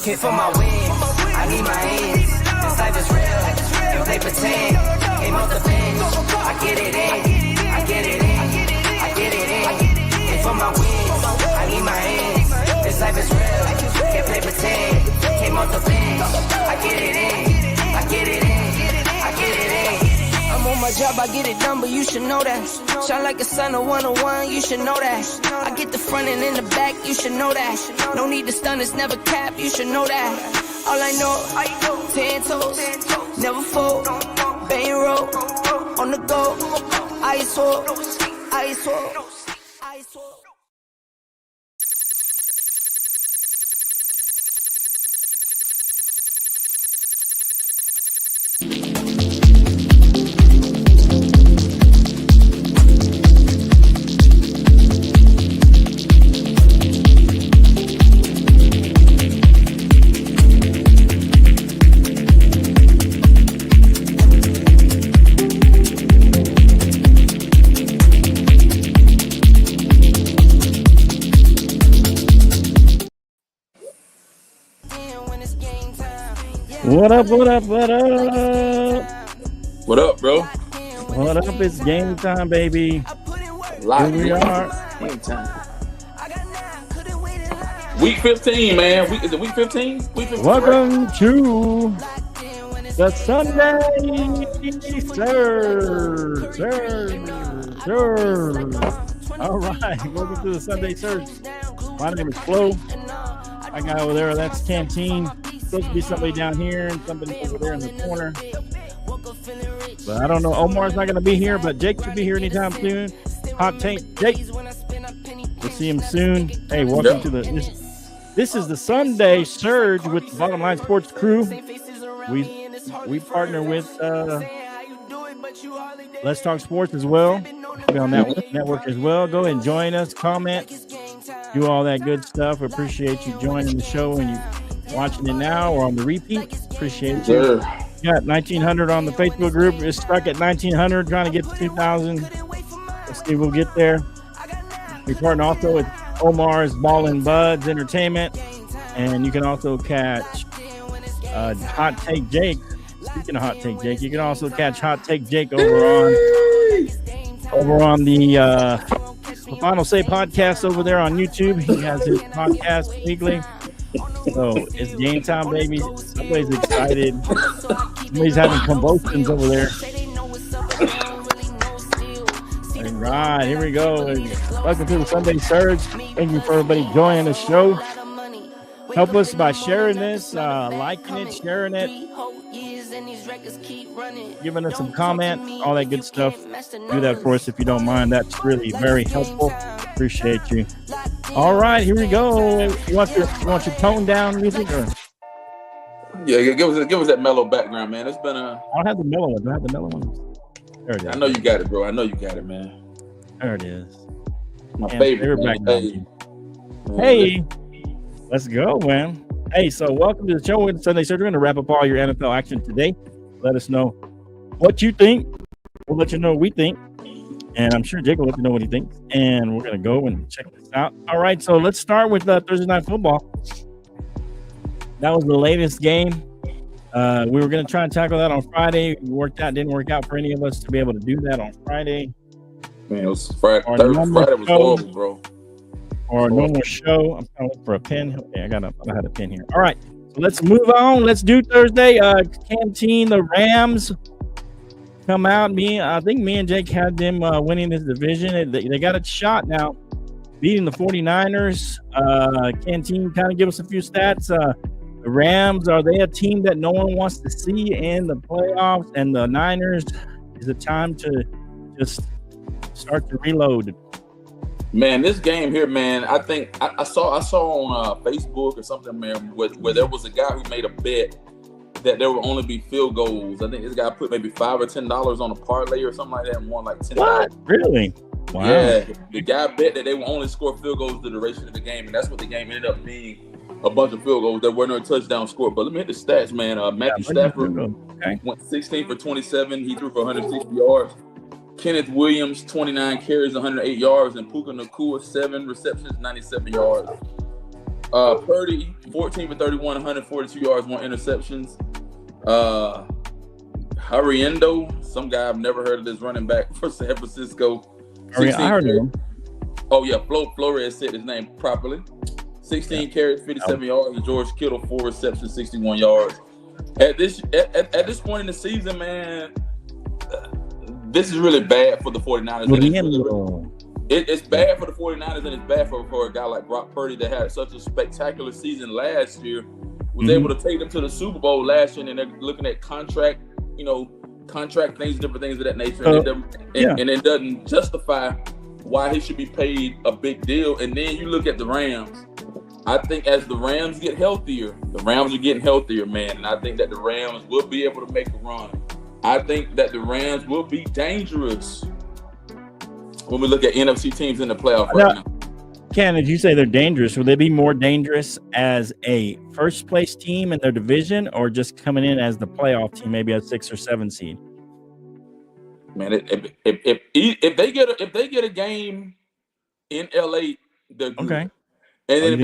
Hit for my wins, I need my ends. This life is real, and play pretend. Came off the bench, I get it in, I get it in, I get it in. Hit for my wins, I need my ends. This life is real, can't play pretend. Came off the bench, I get it in, I get it in, I get it in. I'm on my job, I get it done, but you should know that. Shine like a sun of 101, you should know that. I get the front and in the back, you should know that. No need to stun, it's never cap, you should know that. All I know, 10 toes, never fold, bang roll, on the go, ice wall, ice wall, ice wall. What up, what up, what up? What up, bro? What up? It's game time, baby. Live. Here we are. Game time. Week 15, man. Is it week 15? Week 15. Welcome to the Sunday Surge. All right. Welcome to the Sunday Surge. My name is Flo. My guy over there, that's Canteen. Supposed to be somebody down here and somebody over there in the corner. But I don't know. Omar's not going to be here, but Jake should be here anytime soon. Hot take, Jake. We'll see him soon. Hey, welcome to this is the Sunday Surge with the Bottom Line Sports crew. We partner with Let's Talk Sports as well. Be on that network as well. Go and join us, comment, do all that good stuff. We appreciate you joining the show and you watching it now or on the repeat. Appreciate you. Sure. Got 1,900 on the Facebook group. It's stuck at 1,900, trying to get to 2,000. Let's see if we'll get there. We partner also with Omar's Ball and Buds Entertainment, and you can also catch Hot Take Jake. Speaking of Hot Take Jake, you can also catch Hot Take Jake over on the Final Say podcast over there on YouTube. He has his podcast weekly. So it's game time, baby. Somebody's excited. Somebody's having convulsions over there. All right, here we go. Welcome to the Sunday Surge. Thank you for everybody joining the show. Help us by sharing this, liking it, sharing it, giving us some comment, all that good stuff. Do that for us if you don't mind. That's really very helpful. Appreciate you. All right, here we go. You want your tone down music? Or? Yeah, give us that mellow background, man. It's been I don't have the mellow one. Do I have the mellow one? There it is. I know you got it, bro. I know you got it, man. There it is. My favorite background. Hey, let's go, man. Hey, so welcome to the show with Sunday Surge. We're going to wrap up all your NFL action today. Let us know what you think. We'll let you know what we think. And I'm sure Jake will let you know what he thinks. And we're going to go and check this out. All right, so let's start with Thursday Night Football. That was the latest game. We were going to try and tackle that on Friday. It didn't work out for any of us to be able to do that on Friday. Man, it was Friday. Friday was horrible, bro. Or a normal show. I'm trying to look for a pin. Okay, I had a pin here. All right, so let's move on. Let's do Thursday. Canteen, the Rams come out. I think me and Jake had them winning this division. They got a shot now, beating the 49ers. Canteen, kind of give us a few stats. The Rams, are they a team that no one wants to see in the playoffs? And the Niners, is it time to just start to reload? Man, this game here, man, I think I saw on Facebook or something, man, where there was a guy who made a bet that there will only be field goals. I think this guy put maybe $5 or $10 on a parlay or something like that and won like $10. What? Really? Wow. Yeah, the guy bet that they will only score field goals the duration of the game, and that's what the game ended up being. A bunch of field goals. There were no touchdown scored. But let me hit the stats, man. Matthew Stafford went 16 for 27. He threw for 160 yards. Kenneth Williams, 29 carries, 108 yards. And Puka Nacua, 7 receptions, 97 yards. Purdy, 14 for 31, 142 yards, 1 interceptions. Hurriendo, some guy I've never heard of this running back for San Francisco. I heard of him. Oh yeah, Flores said his name properly. 16 carries, 57 yards. And George Kittle, 4 receptions, 61 yards. At this point in the season, man, this is really bad for the 49ers. It's bad for the 49ers, and it's bad for a guy like Brock Purdy that had such a spectacular season last year. Was able to take them to the Super Bowl last year, and they're looking at contract things, different things of that nature, and it doesn't justify why he should be paid a big deal. And then you look at the Rams. I think as the Rams get healthier, the Rams are getting healthier, man, and I think that the Rams will be able to make a run. I think that the Rams will be dangerous when we look at NFC teams in the playoff right now. Ken, as you say they're dangerous, will they be more dangerous as a first place team in their division, or just coming in as the playoff team, maybe a 6 or 7 seed? Man, if they get a game in LA, they're good. Okay. And then if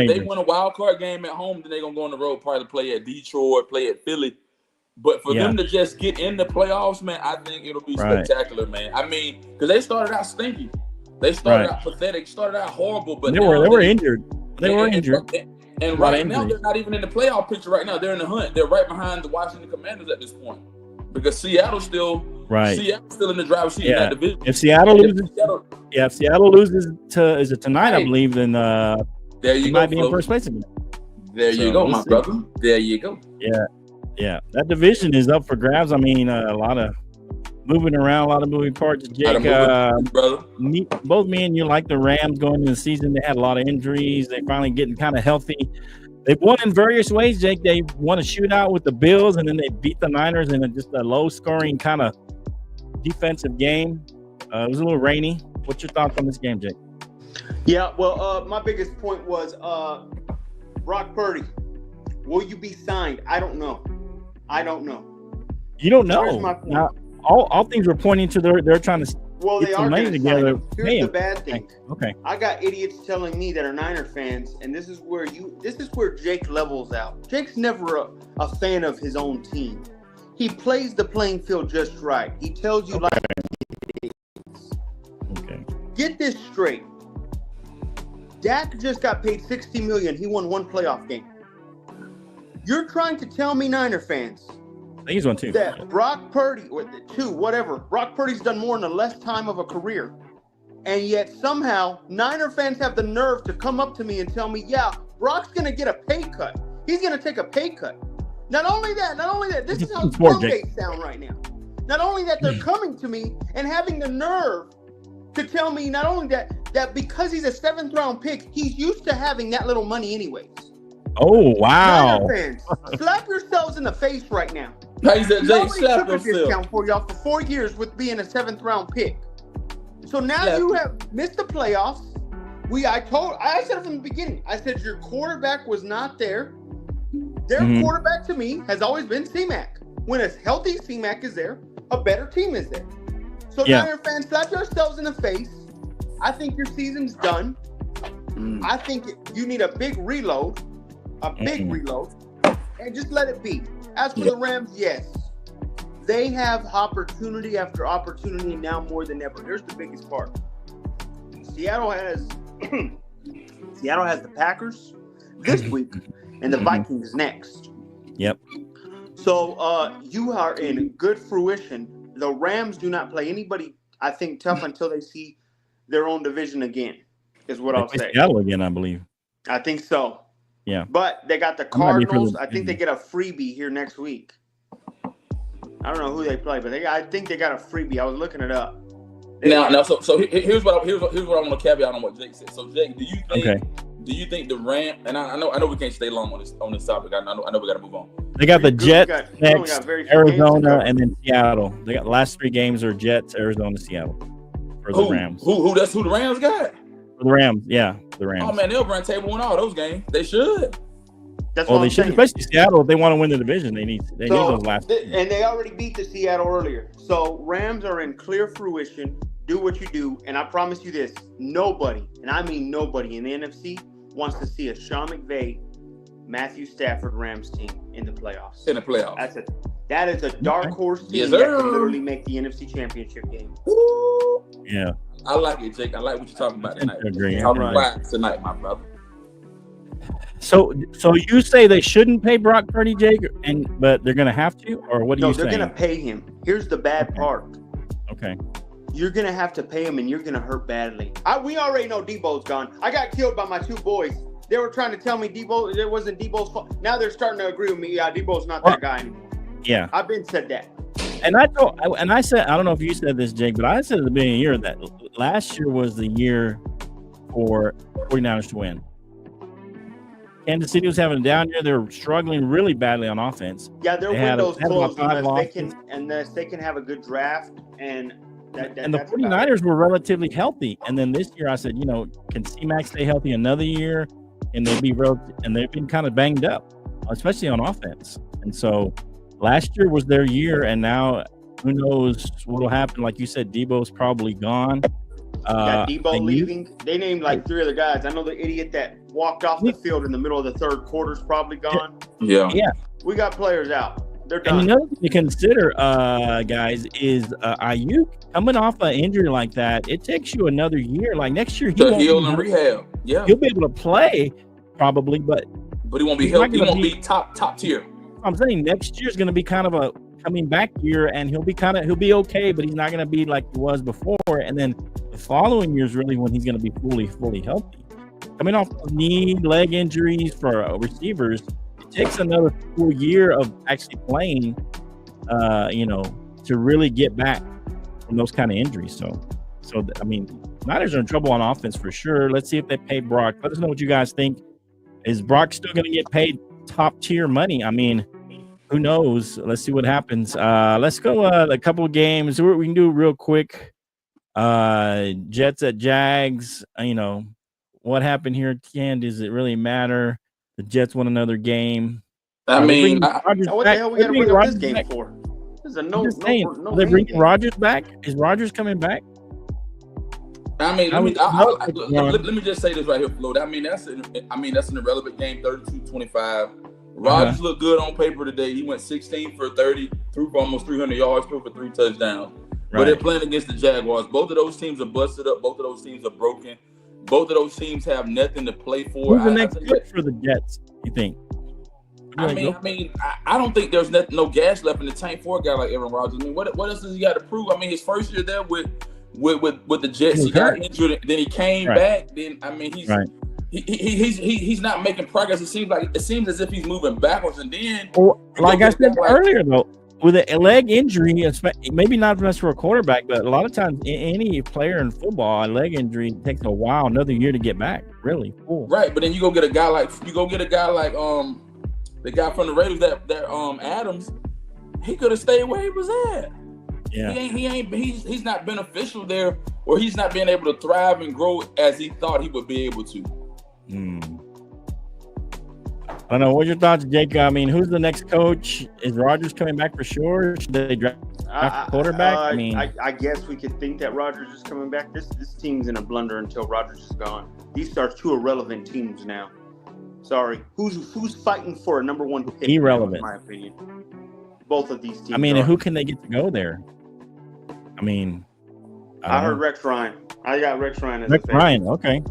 they win a wild card game at home, then they're gonna go on the road, probably play at Detroit, play at Philly. But for them to just get in the playoffs, man, I think it'll be spectacular, man. I mean, because they started out stinky. They started out pathetic, started out horrible, but they were injured. They were injured. And right now, they're not even in the playoff picture right now. They're in the hunt. They're right behind the Washington Commanders at this point. Because Seattle's still in the driver's seat in that division. If Seattle loses to tonight, I believe, then there you might be in first place again. There you go, my brother. There you go. Yeah. That division is up for grabs. I mean, a lot of moving around, a lot of moving parts. Jake, brother. Both me and you like the Rams going into the season. They had a lot of injuries. They finally getting kind of healthy. They've won in various ways, Jake. They won a shootout with the Bills, and then they beat the Niners in just a low-scoring kind of defensive game. It was a little rainy. What's your thoughts on this game, Jake? Yeah, well, my biggest point was Brock Purdy. Will you be signed? I don't know. You don't know. Now, all things were pointing to they're trying to get some money together. Here's the bad thing. Okay. I got idiots telling me that are Niner fans, and this is where Jake levels out. Jake's never a fan of his own team. He plays the playing field just right. He tells you like it is. Okay. Get this straight. Dak just got paid $60 million. He won 1 playoff game. You're trying to tell me, Niner fans, I think he's won 2. That Brock Purdy, or 2, whatever. Brock Purdy's done more in the less time of a career. And yet somehow Niner fans have the nerve to come up to me and tell me, yeah, Brock's going to get a pay cut. He's going to take a pay cut. Not only that, this is how tailgates sound right now. Not only that, they're coming to me and having the nerve to tell me not only that because he's a 7th round pick, he's used to having that little money anyways. Oh, wow. Niner fans, slap yourselves in the face right now. How you said, Jake, slap took a discount for y'all for 4 years with being a 7th round pick. So now you have missed the playoffs. I said it from the beginning. I said your quarterback was not there. Their quarterback to me has always been C-Mac. When a healthy C-Mac is there, a better team is there. So Niner fans, slap yourselves in the face. I think your season's done. I think you need a big reload. And just let it be. As for the Rams, yes, they have opportunity after opportunity now more than ever. Here's the biggest part. Seattle has the Packers this week, and the Vikings next. Yep. So you are in good fruition. The Rams do not play anybody, I think, tough until they see their own division again, is what I'll say. Seattle again, I believe. I think so. Yeah. But they got the Cardinals. I think they get a freebie here next week. I don't know who they play, but I think they got a freebie. I was looking it up. So here's what I want to caveat on what Jake said. So Jake, do you think the Rams, and I know we can't stay long on this topic. I know we got to move on. They got the Jets, Arizona, and then Seattle. They got the last 3 games are Jets, Arizona, Seattle for the Rams. That's who the Rams got? For the Rams, yeah, the Rams. Oh man, they'll run table win all those games. They should. They should, especially Seattle. If they want to win the division, they need those last. And they already beat the Seattle earlier. So Rams are in clear fruition. Do what you do, and I promise you this: nobody, and I mean nobody in the NFC, wants to see a Sean McVay, Matthew Stafford Rams team in the playoffs. That is a dark horse team that can literally make the NFC Championship game. Woo! Yeah. I like it, Jake. I like what you're talking about tonight. Agree. Talking about tonight, my brother. So you say they shouldn't pay Brock Purdy, Jake, but they're going to have to, or what do you say? No, they're going to pay him. Here's the bad part. Okay. You're going to have to pay him, and you're going to hurt badly. We already know Debo's gone. I got killed by my two boys. They were trying to tell me Debo, it wasn't Debo's fault. Now they're starting to agree with me. Yeah, Debo's not that guy anymore. Yeah. I've been said that. And I said, I don't know if you said this, Jake, but I said at the beginning of the year that last year was the year for 49ers to win. Kansas City was having a down year. They were struggling really badly on offense. Yeah, their window's closed unless they can have a good draft. And the 49ers were relatively healthy. And then this year I said, can C-Mac stay healthy another year? And they've been kind of banged up, especially on offense. And so last year was their year, and now who knows what will happen. Like you said, Debo's probably gone. Debo leaving. They named like three other guys. I know the idiot that walked off the field in the middle of the third quarter is probably gone. Yeah. We got players out. They're done. And another thing to consider, guys, is Ayuk coming off an injury like that. It takes you another year. Like next year, heal and rehab. Yeah, he'll be able to play probably, but he won't be healthy. He won't be top tier. I'm saying next year is going to be kind of a coming back year, and he'll be okay, but he's not going to be like he was before. And then the following year is really when he's going to be fully healthy. Coming off knee, leg injuries for receivers, it takes another full year of actually playing, to really get back from those kind of injuries. So I mean, Niners are in trouble on offense for sure. Let's see if they pay Brock. Let us know what you guys think. Is Brock still going to get paid top tier money? I mean, who knows? Let's see what happens. Let's go a couple of games. We can do real quick. Jets at Jags. What happened here at the end? Does it really matter? The Jets won another game. What the hell we got to bring up this game for? This is a no. They're bringing Rodgers back. Is Rodgers coming back? I mean, let me just say this right here, Flo. I mean, that's an irrelevant game. 32-25. Rodgers looked good on paper today. He went 16 for 30, threw for almost 300 yards, threw for 3 touchdowns. Right. But they're playing against the Jaguars. Both of those teams are busted up. Both of those teams are broken. Both of those teams have nothing to play for. Who's the next pick for the Jets, you think? I don't think there's no gas left in the tank for a guy like Aaron Rodgers. I mean, what else does he got to prove? I mean, his first year there with the Jets, he got injured, then he came back. Then he's not making progress. It seems as if he's moving backwards. And then, like I said earlier, though, with a leg injury, maybe not much for a quarterback, but a lot of times any player in football, a leg injury takes a while, another year to get back. Really, cool. Right? But then you go get a guy like the guy from the Raiders, that Adams. He could have stayed where he was at. Yeah. He's not beneficial there, or he's not being able to thrive and grow as he thought he would be able to. I don't know. What's your thoughts, Jake? I mean, who's the next coach? Is Rodgers coming back for sure? Should they draft a quarterback? I guess we could think that Rodgers is coming back. This team's in a blunder until Rodgers is gone. These are two irrelevant teams now. Sorry. Who's fighting for a number one pick? Irrelevant, in my opinion. Both of these teams. I mean, who can they get to go there? I mean, I heard Rex Ryan. I got Rex Ryan as Rex Ryan. Okay,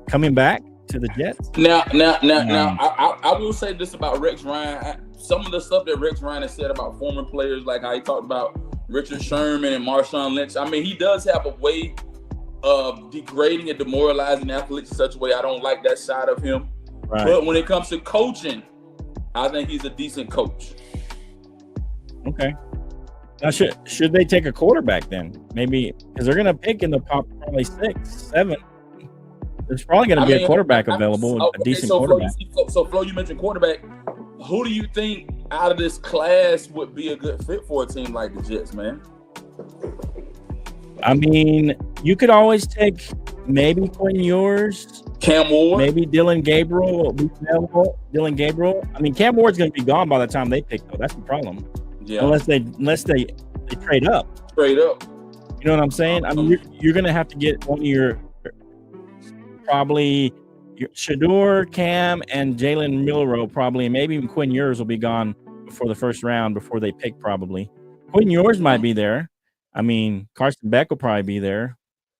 coming back to the Jets. Now, I will say this about Rex Ryan. Some of the stuff that Rex Ryan has said about former players, like how he talked about Richard Sherman and Marshawn Lynch. I mean, he does have a way of degrading and demoralizing athletes in such a way. I don't like that side of him. Right. But when it comes to coaching, I think he's a decent coach. Okay. Now, should they take a quarterback then? Maybe because they're going to pick in the top probably 6, 7. There's probably going to be a quarterback available, a decent quarterback. Flo, you mentioned quarterback. Who do you think out of this class would be a good fit for a team like the Jets, man? I mean, you could always take maybe Quinn Ewers, Cam Ward, maybe Dylan Gabriel will be available. Dylan Gabriel. I mean, Cam Ward's going to be gone by the time they pick, though. That's the problem. Yeah. Unless they trade up. Trade up. You know what I'm saying? I mean, you're going to have to get one of your probably Shador, Cam, and Jalen Milroe probably, and maybe even Quinn Ewers will be gone before the first round, before they pick probably. Quinn Ewers might be there. I mean, Carson Beck will probably be there.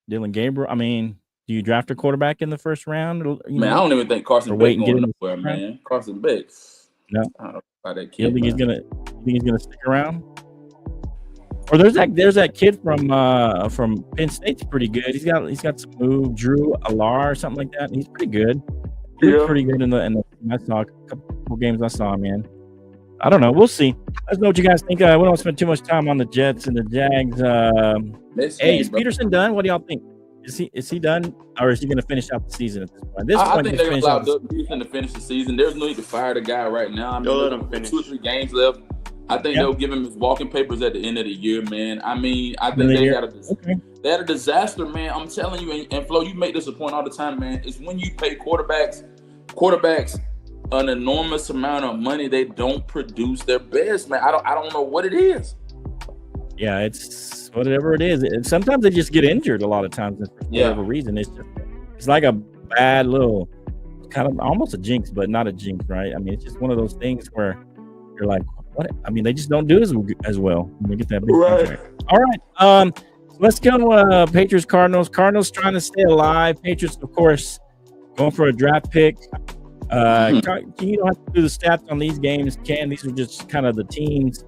Dylan Gabriel. I mean, do you draft a quarterback in the first round? Man, I don't even think Carson Beck going nowhere, man. Carson Beck. No. I don't know about that kid. You think he's gonna stick around? Or there's that kid from Penn State's pretty good. He's got some move, Drew Alar or something like that. He's pretty good. He's pretty good in the I saw a couple games I saw him in. I don't know. We'll see. Let us know what you guys think. We don't spend too much time on the Jets and the Jags. Is Peterson done? What do y'all think? Is he done, or is he going to finish out the season at this point? I think they're going to allow Doug Peterson to finish the season. There's no need to fire the guy right now. I mean, let him finish. 2 or 3 games left. I think they'll give him his walking papers at the end of the year, man. I mean, I think they had a disaster, man. I'm telling you, and Flo, you make this a point all the time, man. It's when you pay quarterbacks an enormous amount of money, they don't produce their best, man. I don't know what it is. Yeah, it's whatever it is. Sometimes they just get injured a lot of times for whatever reason. It's like a bad little kind of almost a jinx, but not a jinx, right? I mean, it's just one of those things where you're like, what? I mean, they just don't do as well when they get that big contract. All right, let's go. Patriots, Cardinals. Cardinals trying to stay alive. Patriots, of course, going for a draft pick. You don't have to do the stats on these games, Ken. These are just kind of the teams.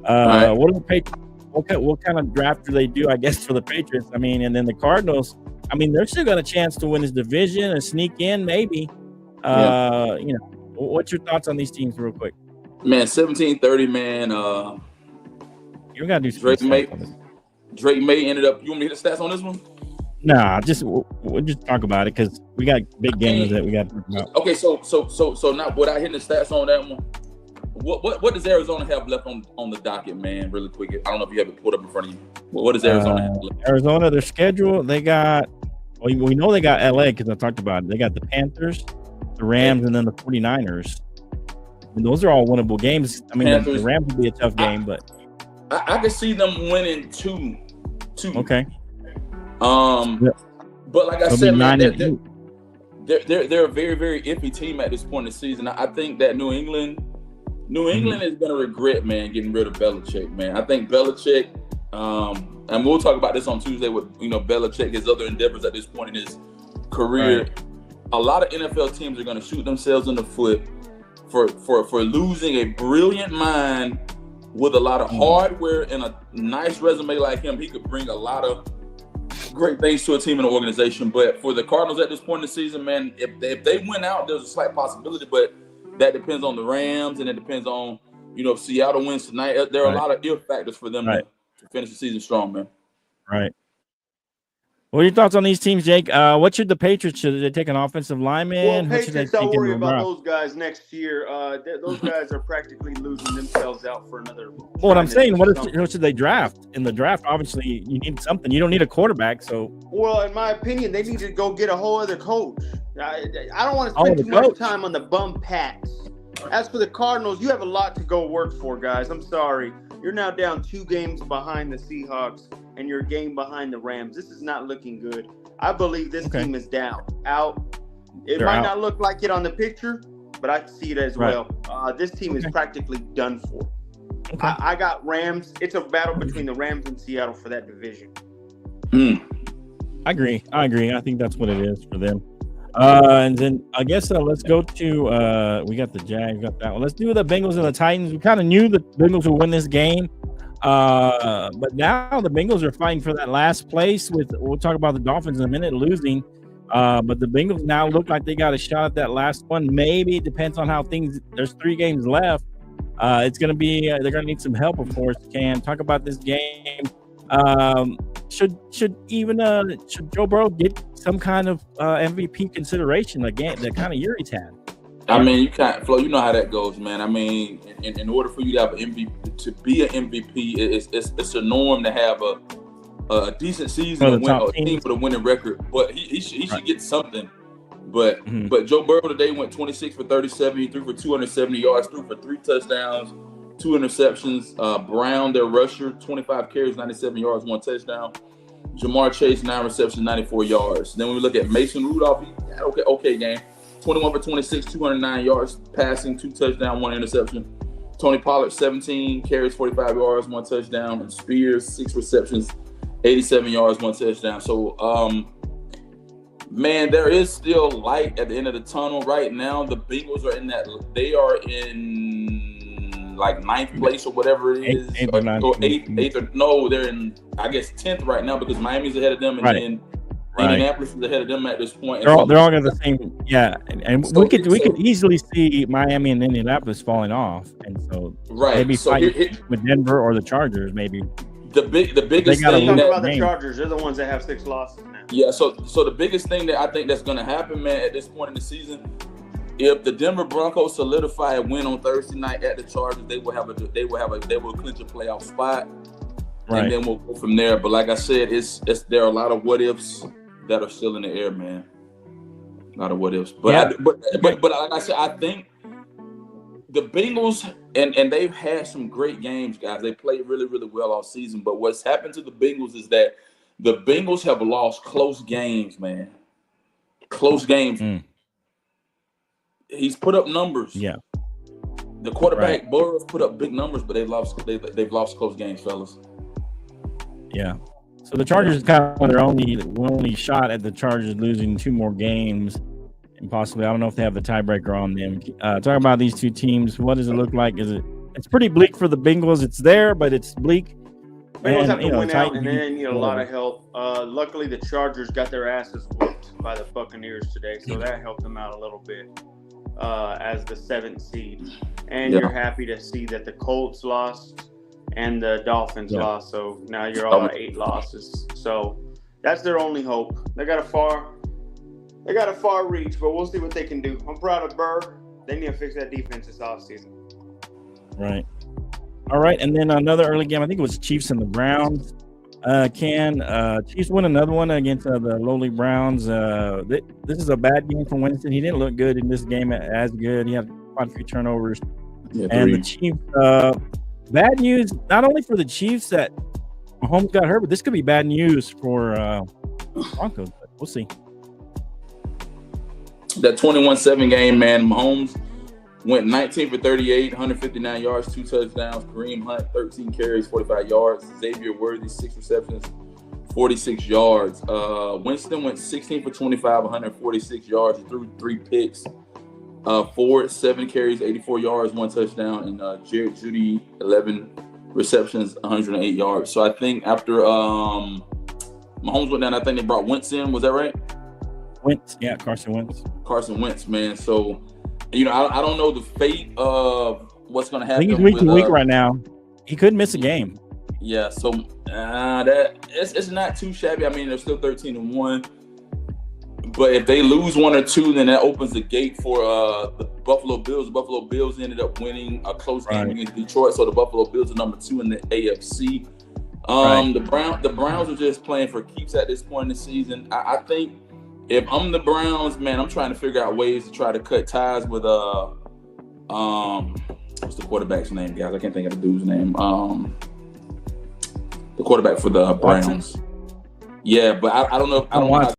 What are the Patriots? What kind of draft do they do, I guess, for the Patriots? I mean, and then the Cardinals, I mean, they're still got a chance to win this division and sneak in, maybe. You know, what's your thoughts on these teams real quick? Man, 17-30, man. You got to do Drake May ended up. You want me to hit the stats on this one? Nah, we'll just talk about it because we got big games that we got to talk about. Okay, so now without hitting the stats on that one, what does Arizona have left on the docket, man? Really quick, I don't know if you have it pulled up in front of you. What does Arizona have left? Arizona, their schedule, they got. Well, we know they got LA because I talked about it. They got the Panthers, the Rams, and then the 49ers. And those are all winnable games. I mean, the Rams would be a tough game, but I can see them winning two. Okay. But like I said, man, they're a very, very iffy team at this point in the season. I think that New England is going to regret, man, getting rid of Belichick, man. I think Belichick, and we'll talk about this on Tuesday with Belichick, his other endeavors at this point in his career. Right. A lot of NFL teams are going to shoot themselves in the foot for losing a brilliant mind with a lot of hardware and a nice resume like him. He could bring a lot of great things to a team and an organization. But for the Cardinals at this point in the season, man, if they win out, there's a slight possibility, but that depends on the Rams and it depends on, if Seattle wins tonight. There are a lot of if factors for them to finish the season strong, man. Right. What are your thoughts on these teams, Jake? What should the Patriots, should they take an offensive lineman? Well, Patriots, don't worry about those guys next year. Those guys are practically losing themselves out for another. Well, what I'm saying, what should they draft? In the draft, obviously, you need something. You don't need a quarterback, so. Well, in my opinion, they need to go get a whole other coach. I don't want to spend too much time on the bum packs. As for the Cardinals, you have a lot to go work for, guys. I'm sorry. You're now down 2 games behind the Seahawks, and you're a game behind the Rams. This is not looking good. I believe this team is out. It might not look like it on the picture, but I see it as well. This team is practically done for. Okay. I got Rams. It's a battle between the Rams and Seattle for that division. I agree. I think that's what it is for them. And then I guess let's go to we got the Jags, got that one. Let's do the Bengals and the Titans. We kind of knew the Bengals would win this game. But now the Bengals are fighting for that last place we'll talk about the Dolphins in a minute losing. But the Bengals now look like they got a shot at that last one. Maybe it depends on how there's 3 games left. It's going to be, they're going to need some help, of course. Can talk about this game. Should Joe Burrow get some kind of MVP consideration again, the kind of year he's had? I mean, you can't, Flo. You know how that goes, man. I mean, in order for you to have an MVP, to be an MVP, it's a norm to have a decent season and win a team with a winning record. But he should get something. But Joe Burrow today went 26 for 37. He threw for 270 yards, threw for 3 touchdowns, 2 interceptions. Brown, their rusher, 25 carries, 97 yards, 1 touchdown. Jamar Chase, 9 receptions, 94 yards. Then when we look at Mason Rudolph, he had okay game. 21 for 26, 209 yards passing, 2 touchdowns, 1 interception. Tony Pollard, 17 carries, 45 yards, 1 touchdown. And Spears, 6 receptions, 87 yards, 1 touchdown. So, man, there is still light at the end of the tunnel. Right now, the Bengals are they are in like 9th place or whatever it is. Eighth or no, they're in, I guess, 10th right now because Miami's ahead of them, and then Indianapolis is ahead of them at this point. They're all got the same, and so we could easily see Miami and Indianapolis falling off, and so maybe fighting with Denver or the Chargers, maybe. The biggest thing about the Chargers, they're the ones that have 6 losses now. Yeah, so the biggest thing that I think that's going to happen, man, at this point in the season, if the Denver Broncos solidify a win on Thursday night at the Chargers, they will clinch a playoff spot, and then we'll go from there. But like I said, there are a lot of what ifs that are still in the air, man. A lot of what ifs, but like I said, I think the Bengals and they've had some great games, guys. They played really, really well all season. But what's happened to the Bengals is that the Bengals have lost close games, man. Close games. He's put up numbers. Yeah. The quarterback Burrow put up big numbers, but they've lost close games, fellas. Yeah. So the Chargers kind of their only shot at the Chargers losing 2 more games, and possibly I don't know if they have the tiebreaker on them. Talking about these 2 teams, what does it look like? It's pretty bleak for the Bengals. It's there, but it's bleak. Bengals have to win out, and then need a lot of help. Luckily, the Chargers got their asses whooped by the Buccaneers today, so that helped them out a little bit as the 7th seed. And you're happy to see that the Colts lost and the Dolphins lost, so now you're all at 8 losses. So that's their only hope. They got a far reach, but we'll see what they can do. I'm proud of Burr. They need to fix that defense this offseason. Right. All right, and then another early game. I think it was Chiefs and the Browns. Chiefs win another one against the lowly Browns. This is a bad game for Winston. He didn't look good in this game as good. He had quite a few turnovers. And the Chiefs, bad news, not only for the Chiefs that Mahomes got hurt, but this could be bad news for Broncos. We'll see. That 21-7 game, man, Mahomes went 19 for 38, 159 yards, 2 touchdowns. Kareem Hunt, 13 carries, 45 yards. Xavier Worthy, 6 receptions, 46 yards. Winston went 16 for 25, 146 yards. He threw 3 picks. Ford, 7 carries, 84 yards, 1 touchdown. And Jared Judy, 11 receptions, 108 yards. So I think after Mahomes went down, I think they brought Wentz in. Was that right? Carson Wentz. Carson Wentz, man. So, I don't know the fate of what's going to happen. I think he's week to week right now. He could miss a game. Yeah, so that it's not too shabby. I mean, they're still 13-1. But if they lose 1 or 2, then that opens the gate for the Buffalo Bills. The Buffalo Bills ended up winning a close game against Detroit, so the Buffalo Bills are number 2 in the AFC. The Browns are just playing for keeps at this point in the season. I think if I'm the Browns, man, I'm trying to figure out ways to try to cut ties with what's the quarterback's name, guys? I can't think of the dude's name. The quarterback for the Browns. Yeah, but I don't know. I don't know how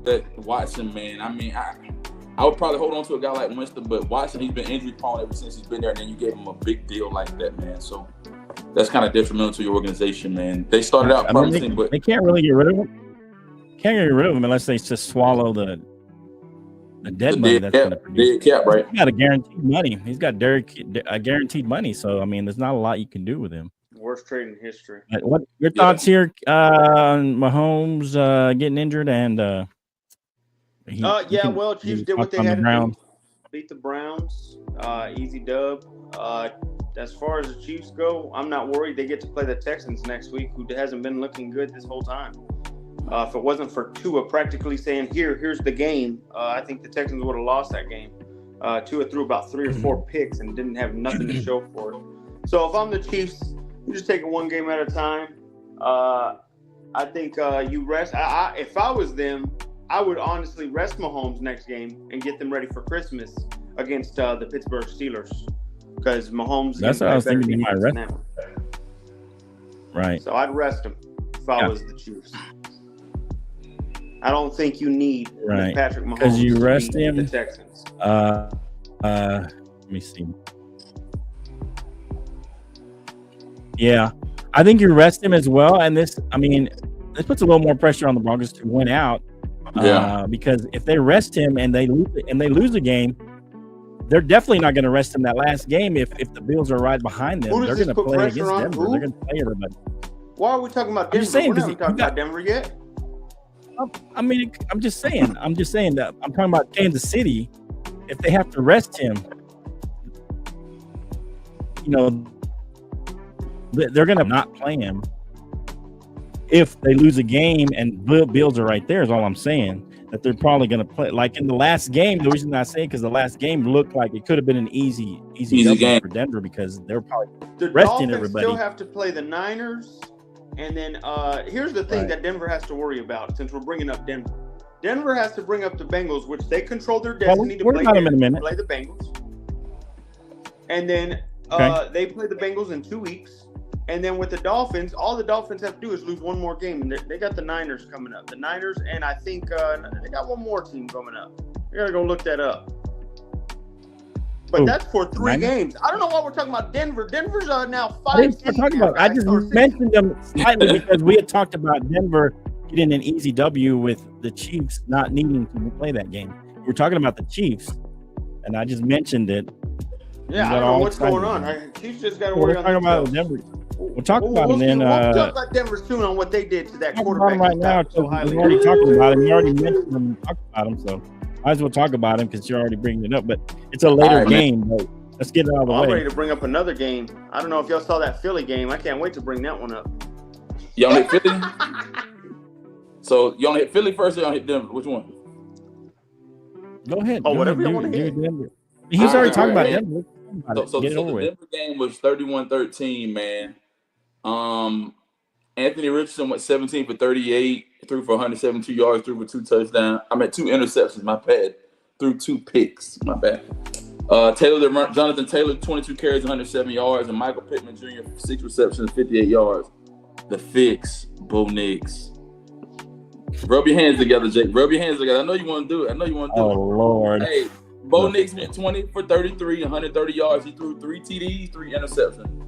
that Watson, man. I mean, I would probably hold on to a guy like Winston, but Watson, he's been injury prone ever since he's been there, and then you gave him a big deal like that, man. So that's kind of detrimental to your organization, man. They started out promising, but they can't really get rid of him. Can't get rid of him unless they just swallow the dead money that's going to produce. Dead cap, right? He's got a guaranteed money. He's got guaranteed money. So I mean, there's not a lot you can do with him. Worst trade in history. What your thoughts here on Mahomes getting injured and? Chiefs did what they had to do. Beat the Browns. Easy dub. As far as the Chiefs go, I'm not worried. They get to play the Texans next week, who hasn't been looking good this whole time. If it wasn't for Tua practically saying, here's the game, I think the Texans would have lost that game. Tua threw about 3 or 4 picks and didn't have nothing to show for it. So if I'm the Chiefs, you just take it one game at a time. I think you rest. If I was them, I would honestly rest Mahomes next game and get them ready for Christmas against the Pittsburgh Steelers, because Mahomes. That's what I was thinking. You might rest. Right. So I'd rest him if I was the Chiefs. I don't think you need Patrick Mahomes because you rest him. The Texans. Let me see. Yeah, I think you rest him as well, and this puts a little more pressure on the Broncos to win out. Because if they rest him and they lose a game, they're definitely not going to rest him that last game. If the Bills are right behind them, they're going to play against Denver. Who? They're going to play everybody. Why are we talking about Denver? We're not talking about Denver yet. I'm just saying that I'm talking about Kansas City. If they have to rest him, they're going to not play him. If they lose a game and Bills are right there, is all I'm saying. That they're probably going to play like in the last game. The reason I say because the last game looked like it could have been an easy game for Denver because they're probably resting everybody. Still have to play the Niners, and then here's the thing that Denver has to worry about. Since we're bringing up Denver, Denver has to bring up the Bengals, which they control their destiny to play the Bengals, and then they play the Bengals in 2 weeks. And then with the Dolphins, all the Dolphins have to do is lose one more game. And they got the Niners coming up. The Niners, and I think they got one more team coming up. We got to go look that up. But that's for 3 games. I don't know why we're talking about Denver. Denver's now 5. I just mentioned them slightly because we had talked about Denver getting an easy W with the Chiefs not needing to play that game. We're talking about the Chiefs, and I just mentioned it. Yeah, I don't know what's going on. Chiefs just got to worry about Denver. We'll talk about them then. We'll talk about Denver soon on what they did to that quarterback. Right now, we're already talking about him. You already mentioned him, talked about him, so might as well talk about him because you're already bringing it up. But it's a later game. But let's get it out of the way. I'm ready to bring up another game. I don't know if y'all saw that Philly game. I can't wait to bring that one up. Y'all hit Philly? So y'all hit Philly first or y'all hit Denver? Which one? Go ahead. Whatever you want to hit. Denver. He's already talking about Denver. So the Denver game was 31-13, man. Anthony Richardson went 17 for 38, threw for 172 yards, threw for 2 touchdowns. 2 interceptions, my bad. Threw 2 picks, my bad. Jonathan Taylor, 22 carries, 107 yards, and Michael Pittman Jr., 6 receptions, 58 yards. The fix, Bo Nix. Rub your hands together, Jake. Rub your hands together. I know you want to do it. Oh, Lord. Hey, Bo Nix went 20 for 33, 130 yards. He threw 3 TDs, 3 interceptions.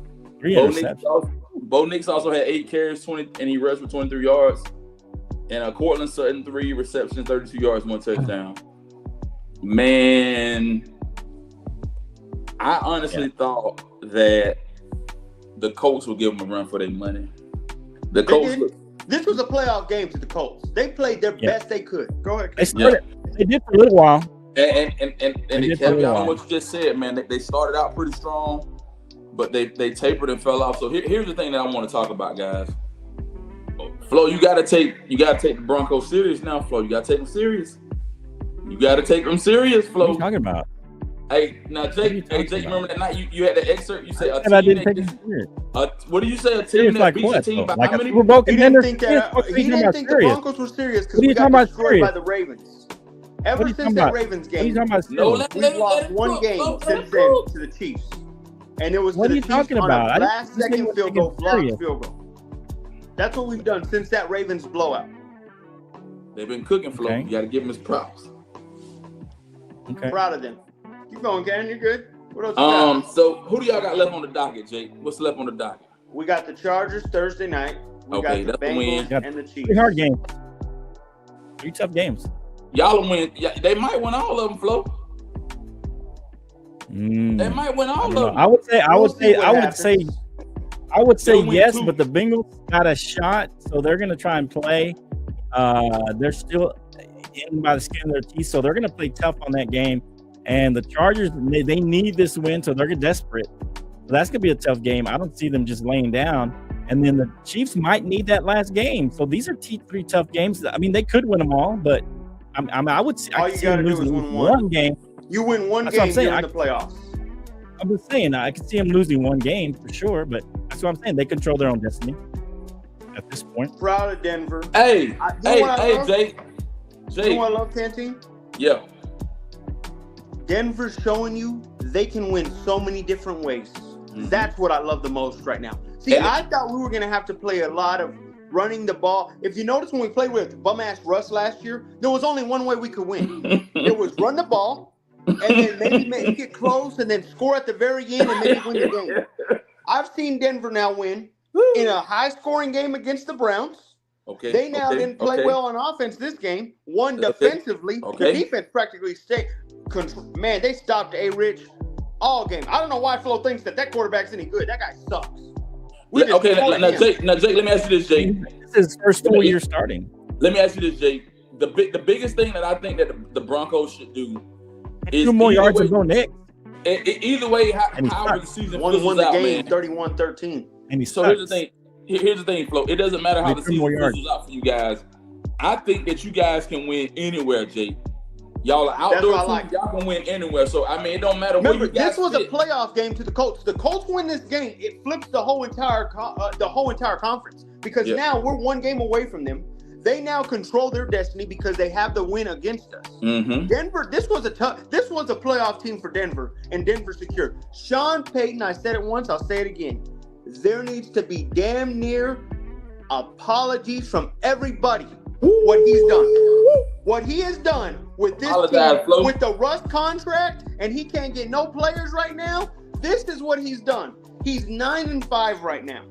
Bo Nix also had 8 carries, 20, and he rushed for 23 yards. And Cortland Sutton, 3 receptions, 32 yards, 1 touchdown. Man, I honestly thought that the Colts would give them a run for their money. The Colts. This was a playoff game to the Colts. They played their best they could. Go ahead. They did for a little while. And they kept on what you just said, man. They started out pretty strong. But they tapered and fell off. So here's the thing that I want to talk about, guys. Flo, you gotta take the Broncos serious now, Flo. You gotta take them serious. You gotta take them serious, Flo. What are you talking about? Hey, now Jake, remember that night you had the excerpt? You said I didn't take them serious. What do you say? A team that beats a team by how many? He didn't think the Broncos were serious because we got destroyed by the Ravens. Ever since that Ravens game, we've lost one game since then to the Chiefs. And it was what are you talking about? Last second field goal, blocked field goal. That's what we've done since that Ravens blowout. They've been cooking, Flo. You got to give them his props. Okay. Proud of them. Keep going, Karen. You're good. What else you got? So who do y'all got left on the docket, Jake? What's left on the docket? We got the Chargers Thursday night. We got the Bengals and the Chiefs. 3 hard games. 3 tough games. Y'all will win. They might win all of them, Flo. They might win all of them. I would say yes, but the Bengals got a shot, so they're going to try and play. They're still in by the skin of their teeth, so they're going to play tough on that game. And the Chargers, they need this win, so they're desperate. So that's going to be a tough game. I don't see them just laying down. And then the Chiefs might need that last game. So these are 3 tough games. I mean, they could win them all, but I would see them losing one game. You win one game during the playoffs. I'm just saying, I can see them losing one game for sure, but that's what I'm saying. They control their own destiny at this point. Proud of Denver. Hey, Jake. You know what I love, Canteen? Yeah. Denver's showing you they can win so many different ways. That's what I love the most right now. See, I thought we were going to have to play a lot of running the ball. If you notice when we played with bum-ass Russ last year, there was only one way we could win. It was run the ball and then maybe make it close and then score at the very end and maybe win the game. I've seen Denver now win in a high-scoring game against the Browns. Okay. They now didn't play well on offense this game. Won defensively. Okay. The defense practically stayed. Man, they stopped A-Rich all game. I don't know why Flo thinks that quarterback's any good. That guy sucks. Now Jake, let me ask you this, Jake. This is his first full year starting. Let me ask you this, Jake. The biggest thing that I think that the Broncos should do is 2 more yards and go Nick. Either way, however the season won the out, game, man. 31-13. And So here's the thing. Here's the thing, Flo. It doesn't matter how the season fizzles out for you guys. I think that you guys can win anywhere, Jake. Y'all are outdoor teams. Like. Y'all can win anywhere. So I mean, it don't matter. Remember, where you guys this was sit. a playoff game to the Colts. The Colts win this game, it flips the whole entire conference because now we're 1 game away from them. They now control their destiny because they have the win against us. Mm-hmm. Denver, this was a playoff team for Denver, and Denver secured. Sean Payton, I said it once, I'll say it again. There needs to be damn near apologies from everybody. What he's done. What he has done with this team, Flo. with the Russ contract, and he can't get no players right now. This is what he's done. He's 9-5 right now.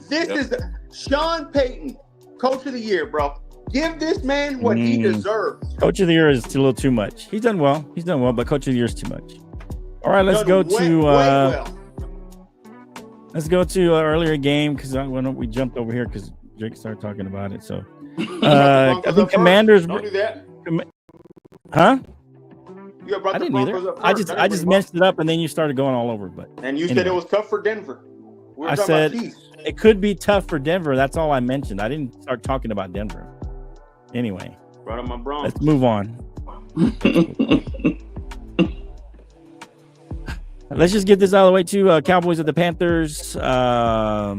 This is Sean Payton, Coach of the Year, bro. Give this man what he deserves. Coach of the Year is a little too much. He's done well, but Coach of the Year is too much. All right, let's go to let's go to earlier game because we jumped over here because Jake started talking about it. So I think Commanders. Don't do that. Huh? You brought I the didn't Broncos either. up first. I just messed it up, and then you started going all over. But and you said it was tough for Denver. I said it could be tough for Denver. That's all I mentioned. I didn't start talking about Denver. Anyway, brought up my Broncos. Let's move on. Let's just get this out of the way too. Cowboys at the Panthers. I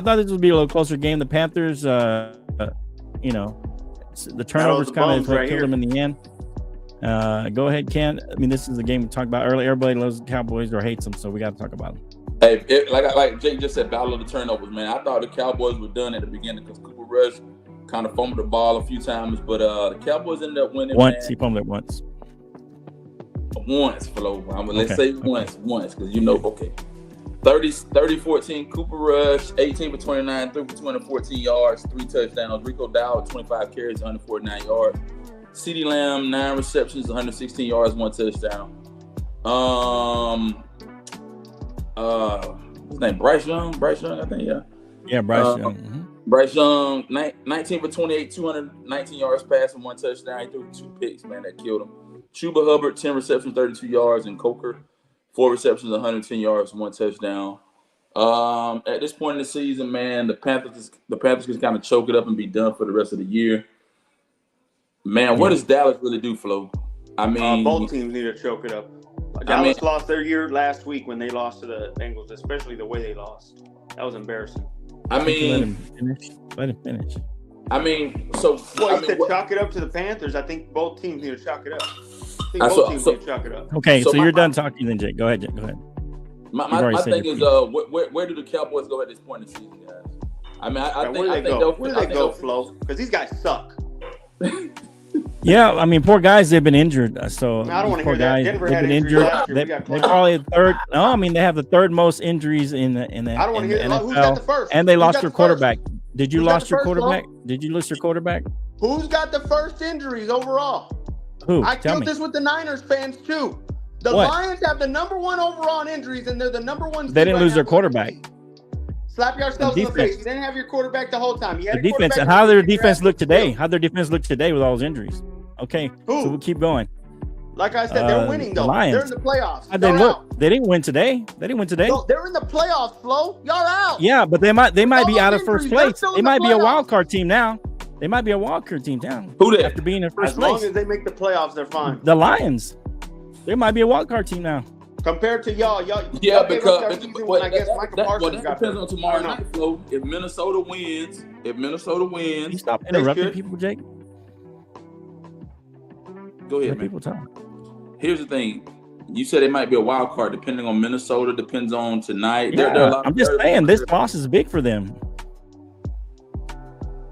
thought this would be a little closer game. The Panthers, the turnovers kind of killed them in the end. Go ahead, Ken. I mean, this is the game we talked about earlier. Everybody loves the Cowboys or hates them, so we got to talk about them. Hey, like Jake just said, battle of the turnovers, man. I thought the Cowboys were done at the beginning because Cooper Rush kind of fumbled the ball a few times, but the Cowboys ended up winning. Once, man. He fumbled it once. Once, Flo. Let's say once, because okay. 30-14, Cooper Rush, 18 for 29, 3 for 214 yards, 3 touchdowns. Rico Dowd, 25 carries, 149 yards. CeeDee Lamb, 9 receptions, 116 yards, 1 touchdown. His name Bryce Young, I think, yeah. Yeah, Bryce Young. Mm-hmm. Bryce Young, 19 for 28, 219 yards passing, 1 touchdown. He threw 2 picks, man, that killed him. Chuba Hubbard, 10 receptions, 32 yards, and Coker, 4 receptions, 110 yards, 1 touchdown. At this point in the season, man, the Panthers can kind of choke it up and be done for the rest of the year. Man, what does Dallas really do, Flo? I mean, both teams need to choke it up. Dallas lost their year last week when they lost to the Bengals, especially the way they lost. That was embarrassing. Let him finish. I mean, so chalk it up to the Panthers. I think both teams need to chalk it up. Both teams need to chalk it up. Okay, so you're done talking then, Jake. Go ahead, Jake. Go ahead. My thing is, where do the Cowboys go at this point in the season, guys? I mean, I think where do they go, Flo? Because these guys suck. Yeah, I mean, poor guys. They've been injured. So I don't want to hear guys, that. Denver they've had been injuries injured. last year. They probably third. No, I mean they have the third most injuries in the I don't want to hear NFL. Who's got the first? And they lost their quarterback. Did you lose your first, quarterback? Flo? Did you lose your quarterback? Who's got the first injuries overall? Who? I Tell killed me. this with the Niners fans too. The Lions have the number 1 overall in injuries, and they're the number 1. They didn't lose their quarterback. Slap yourselves in the face. You didn't have your quarterback the whole time. You had the defense. And how did their defense look today? How their defense look today with all those injuries? Okay, so we'll keep going. Like I said, they're winning though. Lions. They're in the playoffs. How'd they look? They didn't win today. No, they're in the playoffs, Flo. Y'all out. Yeah, but they might be out of first place. They might be a wild card team now. Who they? After being in first place. As long as they make the playoffs, they're fine. The Lions. They might be a wild card team now. Compared to y'all. Yeah, because I guess Michael Parsons got depends on tomorrow night, Flo. If Minnesota wins, You stop interrupting people, Jake. Go ahead, Let man. People talk. Here's the thing. You said it might be a wild card depending on Minnesota, depends on tonight. Yeah, I'm just saying this loss is big for them.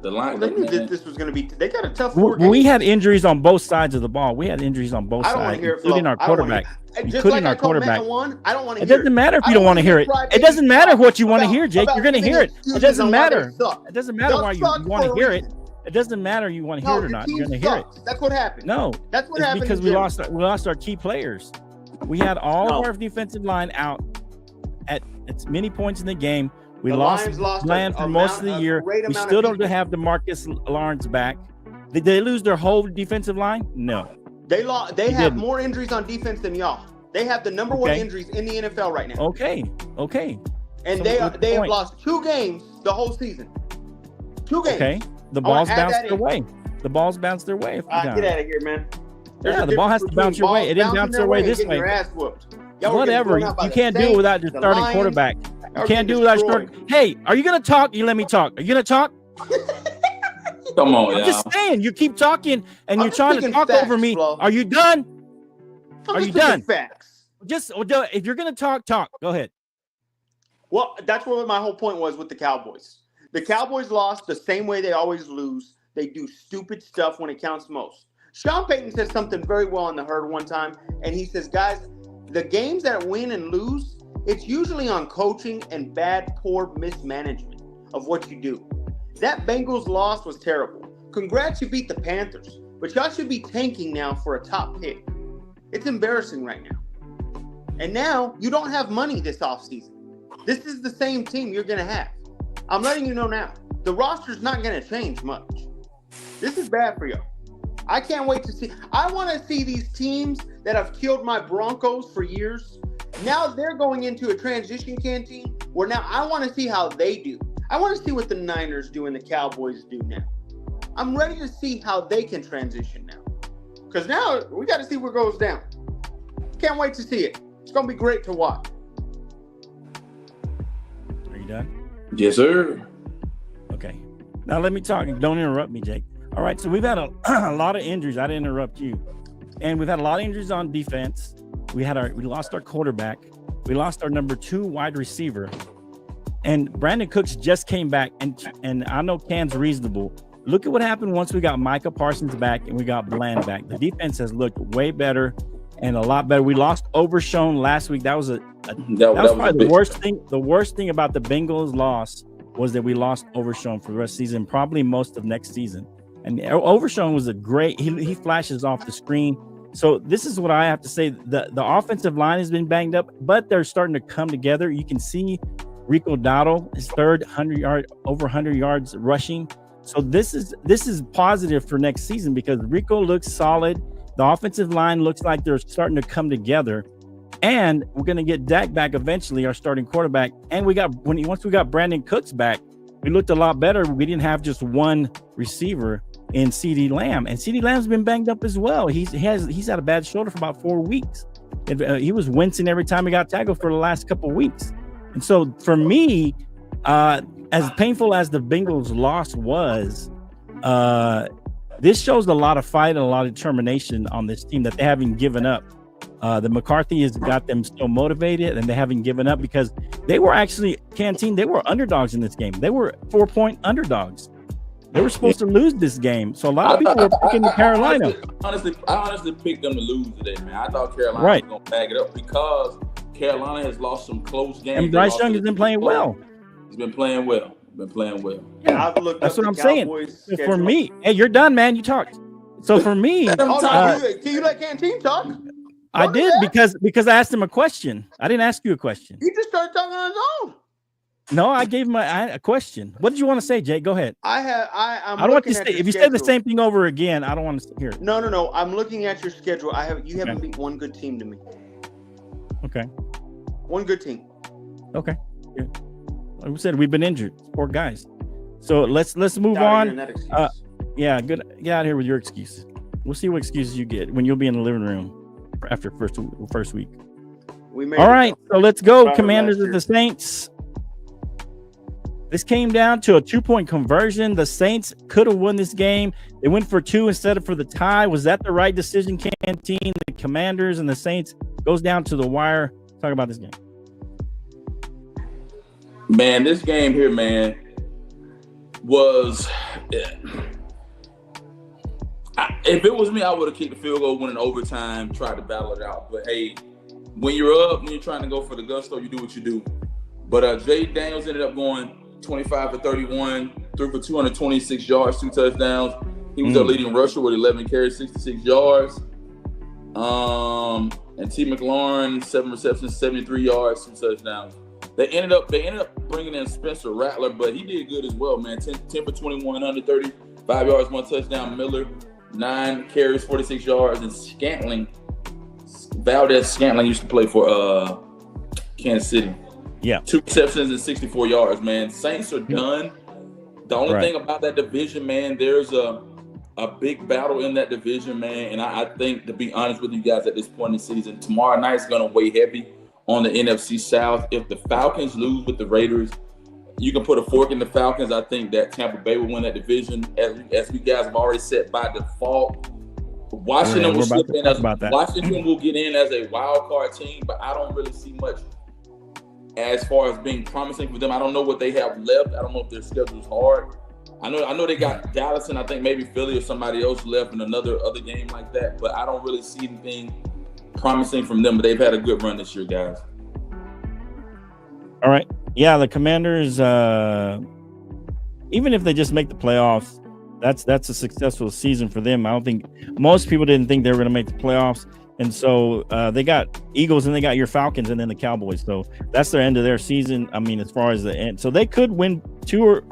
The line. Well, they knew that this was going to be. They got a tough. We had injuries on both sides of the ball. We had injuries on both sides, including our quarterback. Including our quarterback. I don't want to hear it. It doesn't matter if you don't want to hear it. It doesn't matter what you want to hear, Jake. You're going to hear it. It doesn't matter. It doesn't matter why you want to hear it. It doesn't matter you want to hear it or not. You're going to hear it. That's what happened. No, that's what happened because we lost our key players. We had all of our defensive line out at many points in the game. We lost Bland for most of the year. We still don't have DeMarcus Lawrence back. Did they lose their whole defensive line? No. They have more injuries on defense than y'all. They have the number one injuries in the NFL right now. Okay. And they have lost 2 games the whole season. 2 games. Okay. The balls bounced their way. The balls bounced their way. Get out of here, man. Yeah, the ball has to bounce your way. It didn't bounce their way this way. Your ass whooped. Whatever. You can't do it without your starting quarterback. You can't do it without starting. Hey, are you going to talk? You let me talk. Are you going to talk? Come on, I'm just saying. You keep talking and you're trying to talk over me. Are you done? Are you done? Facts. Just if you're going to talk. Go ahead. Well, that's what my whole point was with the Cowboys. The Cowboys lost the same way they always lose. They do stupid stuff when it counts most. Sean Payton said something very well on the herd one time, and he says, guys, the games that win and lose, it's usually on coaching and poor mismanagement of what you do. That Bengals loss was terrible. Congrats, you beat the Panthers, but y'all should be tanking now for a top pick. It's embarrassing right now. And now you don't have money this offseason. This is the same team you're going to have. I'm letting you know now. The roster's not going to change much. This is bad for you. I can't wait to see. I want to see these teams that have killed my Broncos for years. Now they're going into a transition canteen where now I want to see how they do. I want to see what the Niners do and the Cowboys do now. I'm ready to see how they can transition now. Because now we got to see what goes down. Can't wait to see it. It's going to be great to watch. Are you done? Yes, sir. Okay. Now let me talk. Don't interrupt me, Jake. All right. So we've had a lot of injuries. I didn't interrupt you. And we've had a lot of injuries on defense. We lost our quarterback. We lost our number 2 wide receiver. And Brandon Cooks just came back. And I know Cam's reasonable. Look at what happened once we got Micah Parsons back and we got Bland back. The defense has looked way better and a lot better. We lost Overshown last week. That was probably the worst thing. The worst thing about the Bengals loss was that we lost Overshown for the rest of the season, probably most of next season. And Overshown was he flashes off the screen. So this is what I have to say. The offensive line has been banged up, but they're starting to come together. You can see Rico Dowdle, his third over 100 yards rushing. So this is positive for next season because Rico looks solid. The offensive line looks like they're starting to come together. And we're going to get Dak back eventually, our starting quarterback. And once we got Brandon Cooks back, we looked a lot better. We didn't have just one receiver in CeeDee Lamb. And CeeDee Lamb's been banged up as well. He's had a bad shoulder for about 4 weeks. He was wincing every time he got tackled for the last couple of weeks. And so for me, as painful as the Bengals loss was, this shows a lot of fight and a lot of determination on this team that they haven't given up. The McCarthy has got them still motivated and they haven't given up because they were actually, Canteen, they were underdogs in this game. They were 4-point underdogs. They were supposed to lose this game. So a lot of people were picking Carolina. I honestly picked them to lose today, man. I thought Carolina was going to bag it up because Carolina has lost some close games. And Bryce Young has been playing well. He's been playing well. Yeah, that's what I'm saying. For me, hey, you're done, man. You talked. So for me, can you let Canteen talk? I did because I asked him a question. I didn't ask you a question. He just started talking on his own. No, I gave him a question. What did you want to say, Jake? Go ahead. I don't want to say. If you say the same thing over again, I don't want to hear it. No. I'm looking at your schedule. You haven't beat one good team to me. Okay. One good team. Okay. Yeah. Like we said, we've been injured. Poor guys. So let's move on. Yeah, good. Get out of here with your excuse. We'll see what excuses you get when you'll be in the living room after first week. All right, so let's go. Commanders of the Saints. This came down to a 2-point conversion. The Saints could have won this game. They went for 2 instead of for the tie. Was that the right decision, Canteen? The Commanders and the Saints goes down to the wire. Talk about this game. Man, this game here, man, was If it was me, I would have kicked the field goal, went in overtime, tried to battle it out. But hey, when you're up, when you're trying to go for the gusto, you do what you do. But Jay Daniels ended up going 25 for 31, threw for 226 yards, 2 touchdowns. He was their leading rusher with 11 carries, 66 yards. And T. McLaurin, 7 receptions, 73 yards, 2 touchdowns. They ended up bringing in Spencer Rattler, but he did good as well, man. 10 for 21, 135 yards, 1 touchdown. Miller, 9 carries, 46 yards. And Valdez Scantling used to play for Kansas City. Yeah. 2 receptions and 64 yards, man. Saints are done. The only thing about that division, man, there's a big battle in that division, man. And I think, to be honest with you guys, at this point in the season, tomorrow night's going to weigh heavy on the NFC South. If the Falcons lose with the Raiders, you can put a fork in the Falcons. I think that Tampa Bay will win that division. As we guys have already said by default, Washington will slip in Washington will get in as a wild card team, but I don't really see much as far as being promising for them. I don't know what they have left. I don't know if their schedule's hard. I know they got Dallas and I think maybe Philly or somebody else left in other game like that, but I don't really see anything promising from them. But they've had a good run this year, guys. All right. Yeah, the Commanders, even if they just make the playoffs, that's a successful season for them. I don't think most people didn't think they were going to make the playoffs. And so they got Eagles and they got your Falcons and then the Cowboys. So that's their end of their season. I mean, as far as the end. So they could win 2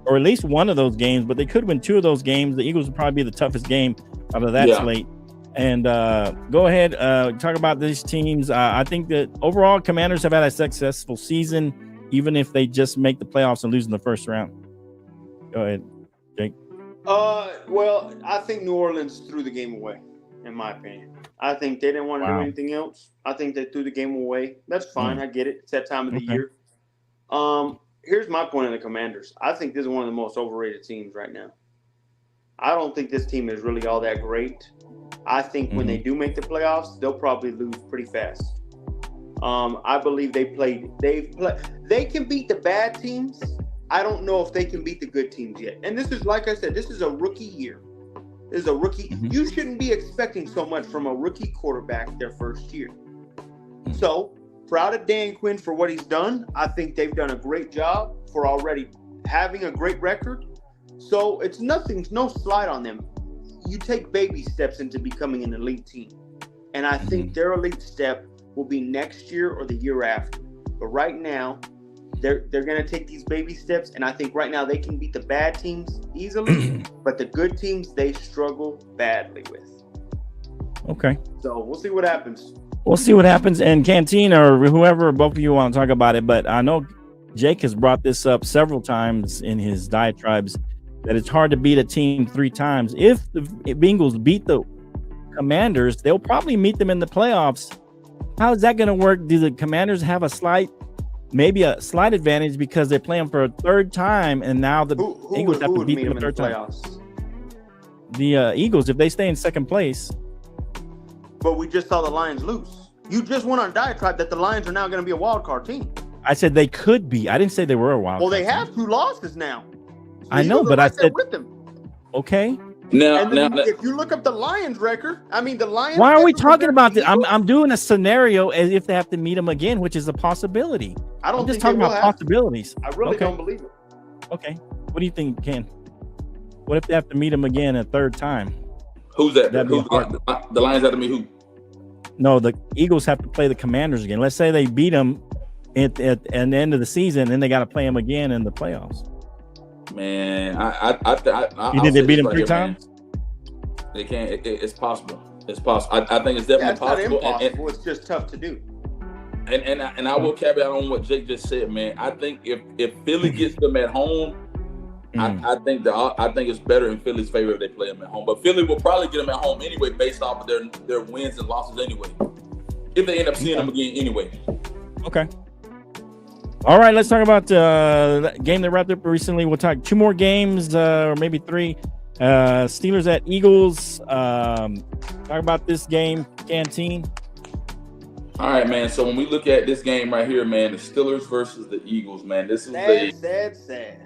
or at least one of those games, but they could win 2 of those games. The Eagles would probably be the toughest game out of that slate. And go ahead, talk about these teams. I think that overall Commanders have had a successful season, even if they just make the playoffs and lose in the first round. Go ahead, Jake. Well, I think New Orleans threw the game away, in my opinion. I think they didn't want to do anything else. I think they threw the game away. That's fine. I get it. It's that time of the year. Here's my point on the Commanders. I think this is one of the most overrated teams right now. I don't think this team is really all that great. I think when they do make the playoffs, they'll probably lose pretty fast. I believe they can beat the bad teams. I don't know if they can beat the good teams yet. And this is, like I said, this is a rookie year. This is a rookie. You shouldn't be expecting so much from a rookie quarterback their first year. So, proud of Dan Quinn for what he's done. I think they've done a great job for already having a great record. So, it's no slide on them. You take baby steps into becoming an elite team. And I think their elite step will be next year or the year after. But right now, they're going to take these baby steps. And I think right now they can beat the bad teams easily. But the good teams, they struggle badly with. Okay. So we'll see what happens. We'll see what happens. And Canteen or whoever, both of you want to talk about it. But I know Jake has brought this up several times in his diatribes, that it's hard to beat a team 3 times. If the Bengals beat the Commanders, they'll probably meet them in the playoffs. How is that going to work? Do the Commanders have maybe a slight advantage because they're playing for a 3rd time, and now the Eagles have to beat them a 3rd time? The Eagles, if they stay in 2nd place. But we just saw the Lions lose. You just went on a diatribe that the Lions are now going to be a wild card team. I said they could be. I didn't say they were a wild card team. Well, they have 2 losses now. So I know, but I said with them. Okay. Now, if you look up the Lions record, the Lions. Why are we talking about this? I'm doing a scenario as if they have to meet them again, which is a possibility. I'm just talking about possibilities. I really don't believe it. Okay. What do you think, Ken? What if they have to meet them again a 3rd time? Who's that? The Lions have to meet who? No, the Eagles have to play the Commanders again. Let's say they beat them at the end of the season, and then they got to play them again in the playoffs. Man, you think they beat them 3 times? Man, they can't. It's possible. It's possible. I think it's definitely possible. Not impossible. It's just tough to do. And I will caveat on what Jake just said, man. I think if Philly gets them at home, I think it's better in Philly's favor if they play them at home. But Philly will probably get them at home anyway, based off of their wins and losses anyway. If they end up seeing them again anyway. Okay. All right, let's talk about the game that wrapped up recently. We'll talk 2 more games, or maybe 3. Steelers at Eagles. Talk about this game, Canteen. All right, man. So when we look at this game right here, man, the Steelers versus the Eagles, man, this is sad.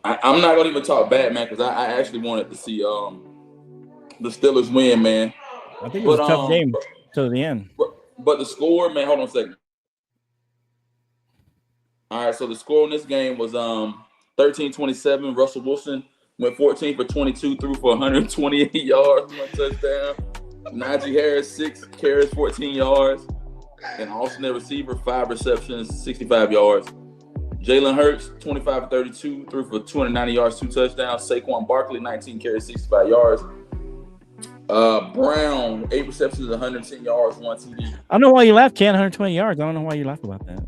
I'm not gonna even talk bad, man, because I actually wanted to see the Steelers win, man. I think it was a tough game to the end. But the score, man, hold on a second. All right, so the score in this game was 13-27. Russell Wilson went 14 for 22, threw for 128 yards, 1 touchdown. Najee Harris, 6 carries, 14 yards. And alternate receiver, 5 receptions, 65 yards. Jalen Hurts, 25 for 32, threw for 290 yards, 2 touchdowns. Saquon Barkley, 19 carries, 65 yards. Brown, 8 receptions, 110 yards, 1 TD. I don't know why you laughed, Ken. 120 yards. I don't know why you laughed about that.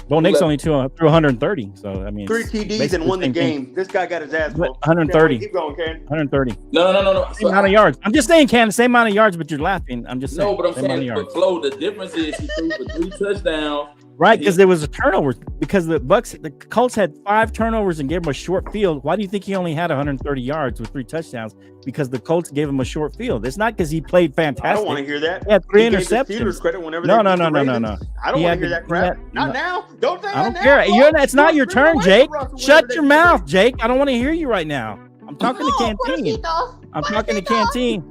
Bo Nix only threw 130. So I mean, 3 TDs and won the game. Thing. This guy got his ass. 130. Keep going, Ken. 130. No. Same amount of yards. I'm just saying, Ken, same amount of yards, but you're laughing. I'm just saying. No, but I'm saying, but Flo, the difference is he threw for 3 touchdowns. Right, because there was a turnover. Because the Colts had 5 turnovers and gave him a short field. Why do you think he only had 130 yards with 3 touchdowns? Because the Colts gave him a short field. It's not because he played fantastic. I don't want to hear that. He had 3 interceptions. Gave the Steelers credit whenever no. I don't want to hear that crap. Not now. Don't say that now. I don't care. It's not your turn, Jake. Shut your mouth, Jake. I don't want to hear you right now. I'm talking to Canteen. I'm talking to Canteen.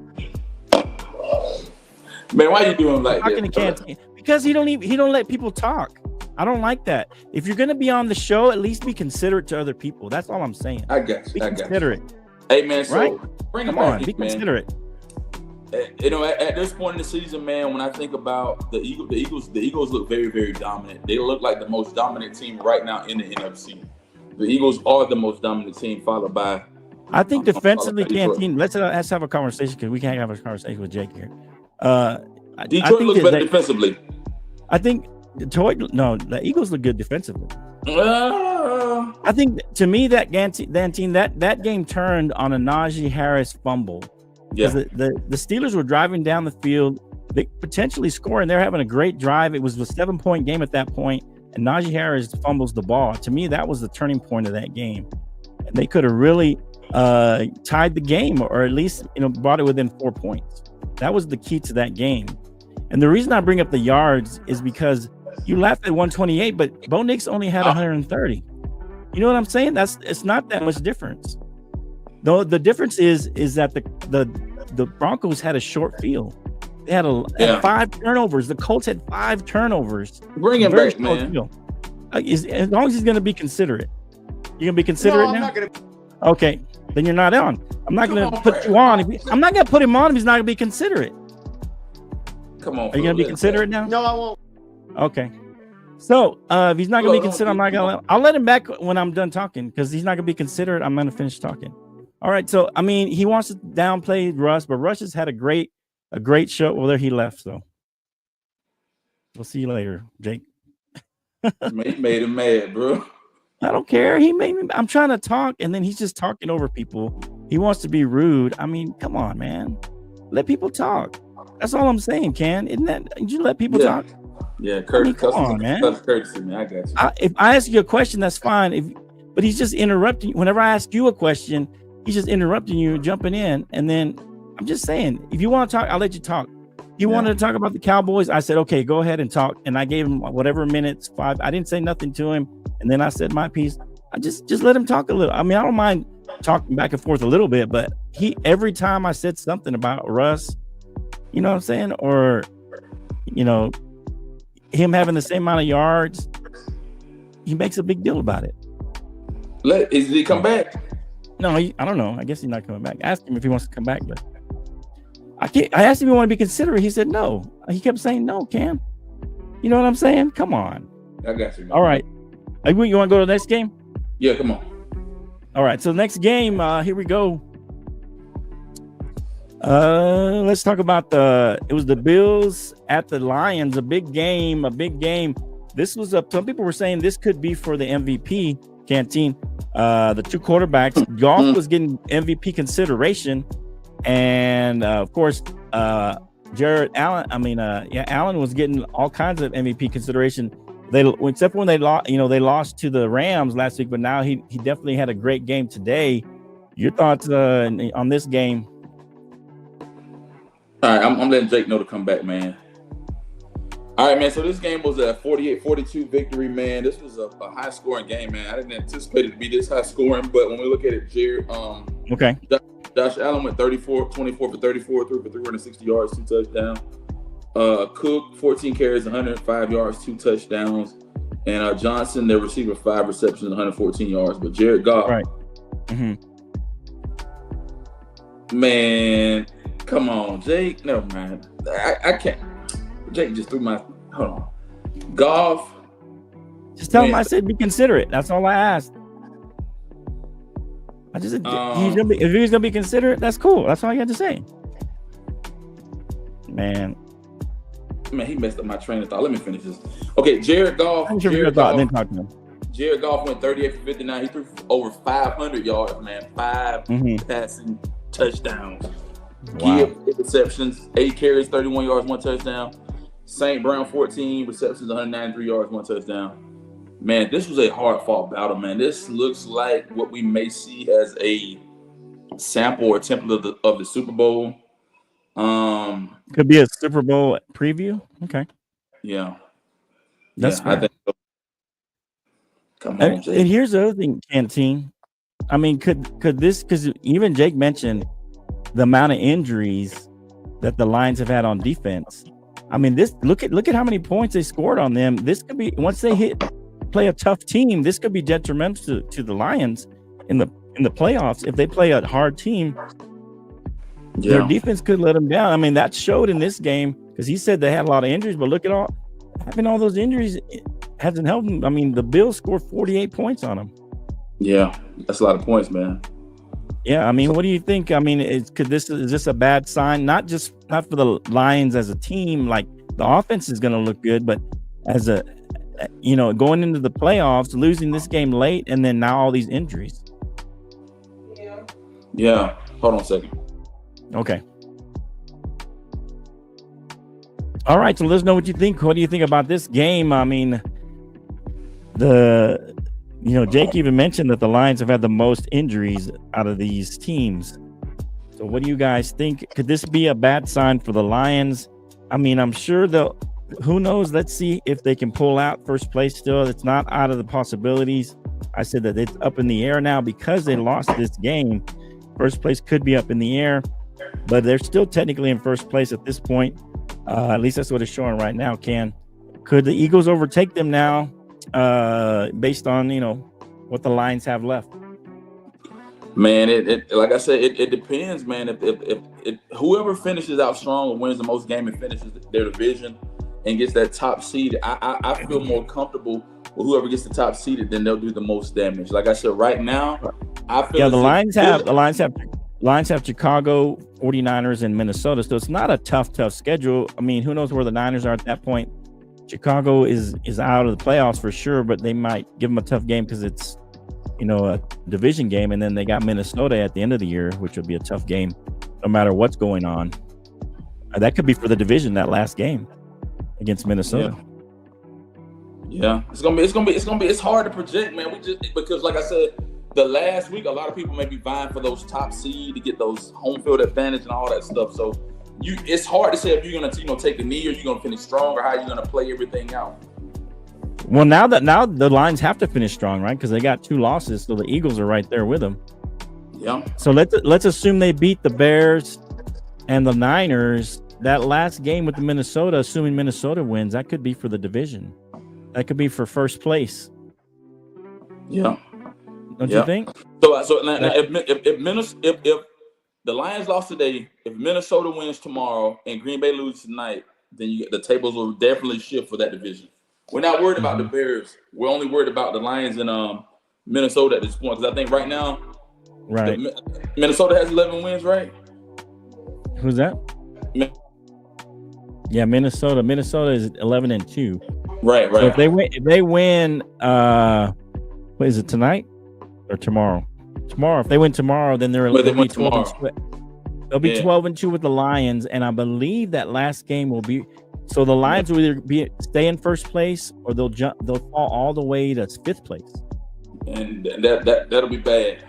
Man, why are you doing like that? Talking to Canteen. Because he don't let people talk. I don't like that. If you're gonna be on the show, at least be considerate to other people. That's all I'm saying. I got you. Be considerate. Hey man, so right? Bring Come on, be considerate. You know, at this point in the season, man, when I think about the Eagles look very, very dominant. They look like the most dominant team right now in the NFC. The Eagles are the most dominant team, followed by. I think defensively, Canteen. Let's have a conversation because we can't have a conversation with Jake here. Detroit looks better defensively. I think the Eagles look good defensively. I think to me that game turned on a Najee Harris fumble. Yeah. The Steelers were driving down the field, they potentially scoring. They're having a great drive. It was a 7-point game at that point, and Najee Harris fumbles the ball. To me, that was the turning point of that game. And they could have really tied the game, or at least brought it within 4 points. That was the key to that game. And the reason I bring up the yards is because you laughed at 128, but Bo Nix only had 130. You know what I'm saying? It's not that much difference. Though the difference is that the Broncos had a short field. They had 5 turnovers. The Colts had 5 turnovers. Bring him back, man. As long as he's going to be considerate. You're going to be considerate now? Okay, then you're not on. I'm not going to put you on. I'm not going to put him on if he's not going to be considerate. Come on. Are you going to be considerate now? No, I won't. Okay. So if he's not going to be considerate, I'm not going to. I'll let him back when I'm done talking because he's not going to be considerate. I'm going to finish talking. All right. So I mean, he wants to downplay Russ, but Russ has had a great show. Well, there he left. So we'll see you later, Jake. He made him mad, bro. I don't care. He made me. I'm trying to talk, and then he's just talking over people. He wants to be rude. I mean, come on, man. Let people talk. That's all I'm saying, Ken. Isn't that? Did you let people talk? Yeah, courtesy. Come on, man. Courtesy, man. I got you. If I ask you a question, that's fine. But he's just interrupting. Whenever I ask you a question, he's just interrupting you, jumping in. And then I'm just saying, if you want to talk, I'll let you talk. You wanted to talk about the Cowboys. I said, okay, go ahead and talk. And I gave him whatever minutes, 5. I didn't say nothing to him. And then I said my piece. I just let him talk a little. I mean, I don't mind talking back and forth a little bit, but every time I said something about Russ, you know what I'm saying? Or, him having the same amount of yards, he makes a big deal about it. Is he come back? No, I don't know. I guess he's not coming back. Ask him if he wants to come back, but I asked him if he wanted to be considerate. He said no. He kept saying no, Cam. You know what I'm saying? Come on. I got you, man. All right. You want to go to the next game? Yeah, come on. All right. So the next game, here we go. Let's talk about it was the Bills at the Lions, a big game. This was some people were saying this could be for the MVP, Canteen. The 2 quarterbacks, Goff was getting MVP consideration, and of course, Allen was getting all kinds of MVP consideration. Except when they lost to the Rams last week, but now he definitely had a great game today. Your thoughts on this game? All right, I'm letting Jake know to come back, man. All right, man. So this game was a 48-42 victory, man. This was a high scoring game, man. I didn't anticipate it to be this high scoring, but when we look at it, Jared, Josh Allen went 24 for 34, threw for 360 yards, 2 touchdowns. Cook, 14 carries, 105 yards, 2 touchdowns. And Johnson, their receiver, 5 receptions, 114 yards. But Jared Goff, right. Mm-hmm. Man, come on, Jake. Never mind. I can't. Jake just threw my. Hold on. Goff. Just tell him I said be considerate. That's all I asked. I just said if he's gonna be considerate, that's cool. That's all you had to say. Man, he messed up my train of thought. Let me finish this. Okay, Jared Goff. Jared Goff went 38 for 59. He threw for over 500 yards, man. 5 passing touchdowns. Wow. 8 receptions, 8 carries, 31 yards, 1 touchdown. St. Brown, 14 receptions, 193 yards, 1 touchdown. Man, this was a hard-fought battle, man. This looks like what we may see as a sample or template of the Super Bowl. Could be a Super Bowl preview. Okay. Yeah. That's fair. I think so. Come on, Jake. And here's the other thing, Canteen. I mean, could this, because even Jake mentioned the amount of injuries that the Lions have had on defense. I mean, this look at how many points they scored on them. This could be, once they play a tough team, this could be detrimental to the Lions in the playoffs. If they play a hard team, their defense could let them down. I mean, that showed in this game because he said they had a lot of injuries, but look at having all those injuries hasn't helped them. I mean, the Bills scored 48 points on them. Yeah, that's a lot of points, man. Yeah, I mean, what do you think? I mean, is this a bad sign? Not for the Lions as a team, like the offense is going to look good, but as going into the playoffs, losing this game late, and then now all these injuries. Yeah. Hold on a second. Okay. All right, so let us know what you think. What do you think about this game? I mean, Jake even mentioned that the Lions have had the most injuries out of these teams. So what do you guys think? Could this be a bad sign for the Lions? I mean, I'm sure who knows? Let's see if they can pull out first place still. It's not out of the possibilities. I said that it's up in the air now because they lost this game. First place could be up in the air, but they're still technically in first place at this point. At least that's what it's showing right now. Could the Eagles overtake them now? Based on what the Lions have left, man. It like I said, it depends, man. If whoever finishes out strong or wins the most game and finishes their division and gets that top seed, I feel more comfortable with whoever gets the top seeded, then they'll do the most damage. Like I said, right now, I feel the Lions have Chicago, 49ers, and Minnesota. So it's not a tough schedule. I mean, who knows where the Niners are at that point? Chicago is out of the playoffs for sure, but they might give them a tough game because it's, a division game. And then they got Minnesota at the end of the year, which would be a tough game no matter what's going on. That could be for the division, that last game against Minnesota. Yeah. It's hard to project, man. Because like I said, the last week, a lot of people may be vying for those top seed to get those home field advantage and all that stuff. So it's hard to say if you're gonna take the knee or you're gonna finish strong or how you're gonna play everything out. Well, now the Lions have to finish strong, right? Because they got 2 losses, so the Eagles are right there with them. Yeah. So let's assume they beat the Bears and the Niners. That last game with the Minnesota, assuming Minnesota wins, that could be for the division. That could be for first place. Yeah. Don't you think? So now if the Lions lost today, if Minnesota wins tomorrow and Green Bay loses tonight, then the tables will definitely shift for that division. We're not worried about the Bears. We're only worried about the Lions and Minnesota at this point. Because I think right now, Minnesota has 11 wins, right? Who's that? Yeah, Minnesota. Minnesota is 11-2. Right. So if they win, what is it, tonight or tomorrow? Tomorrow. If they win tomorrow, then they'll be 12-2. They'll be 12-2 with the Lions, and I believe that last game will be. So the Lions will either stay in first place or they'll fall all the way to 5th place. And that'll be bad.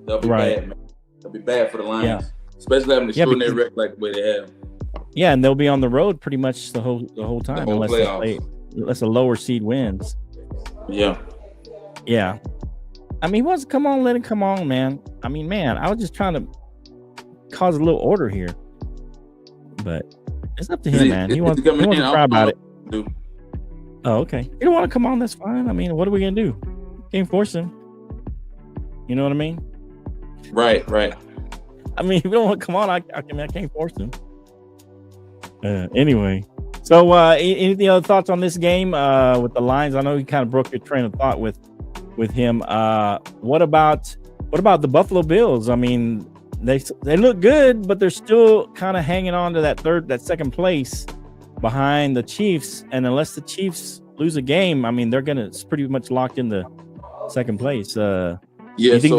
That'll be bad, man. That'll be bad for the Lions, especially having an extraordinary record like the way they have. Yeah, and they'll be on the road pretty much the whole time, whole unless a lower seed wins. Yeah. Yeah. I mean, let him come on, man. I mean, man, I was just trying to cause a little order here. But it's up to him, man. He wants to cry about it. Oh, okay. You don't want to come on, that's fine. I mean, what are we going to do? Can't force him. You know what I mean? Right. I mean, if you don't want to come on, I can't force him. Anyway, so any other thoughts on this game with the Lions? I know you kind of broke your train of thought with him. What about the Buffalo Bills? I mean, they look good, but they're still kind of hanging on to that second place behind the Chiefs. And unless the Chiefs lose a game, I mean, they're pretty much locked in the second place. Yeah. You think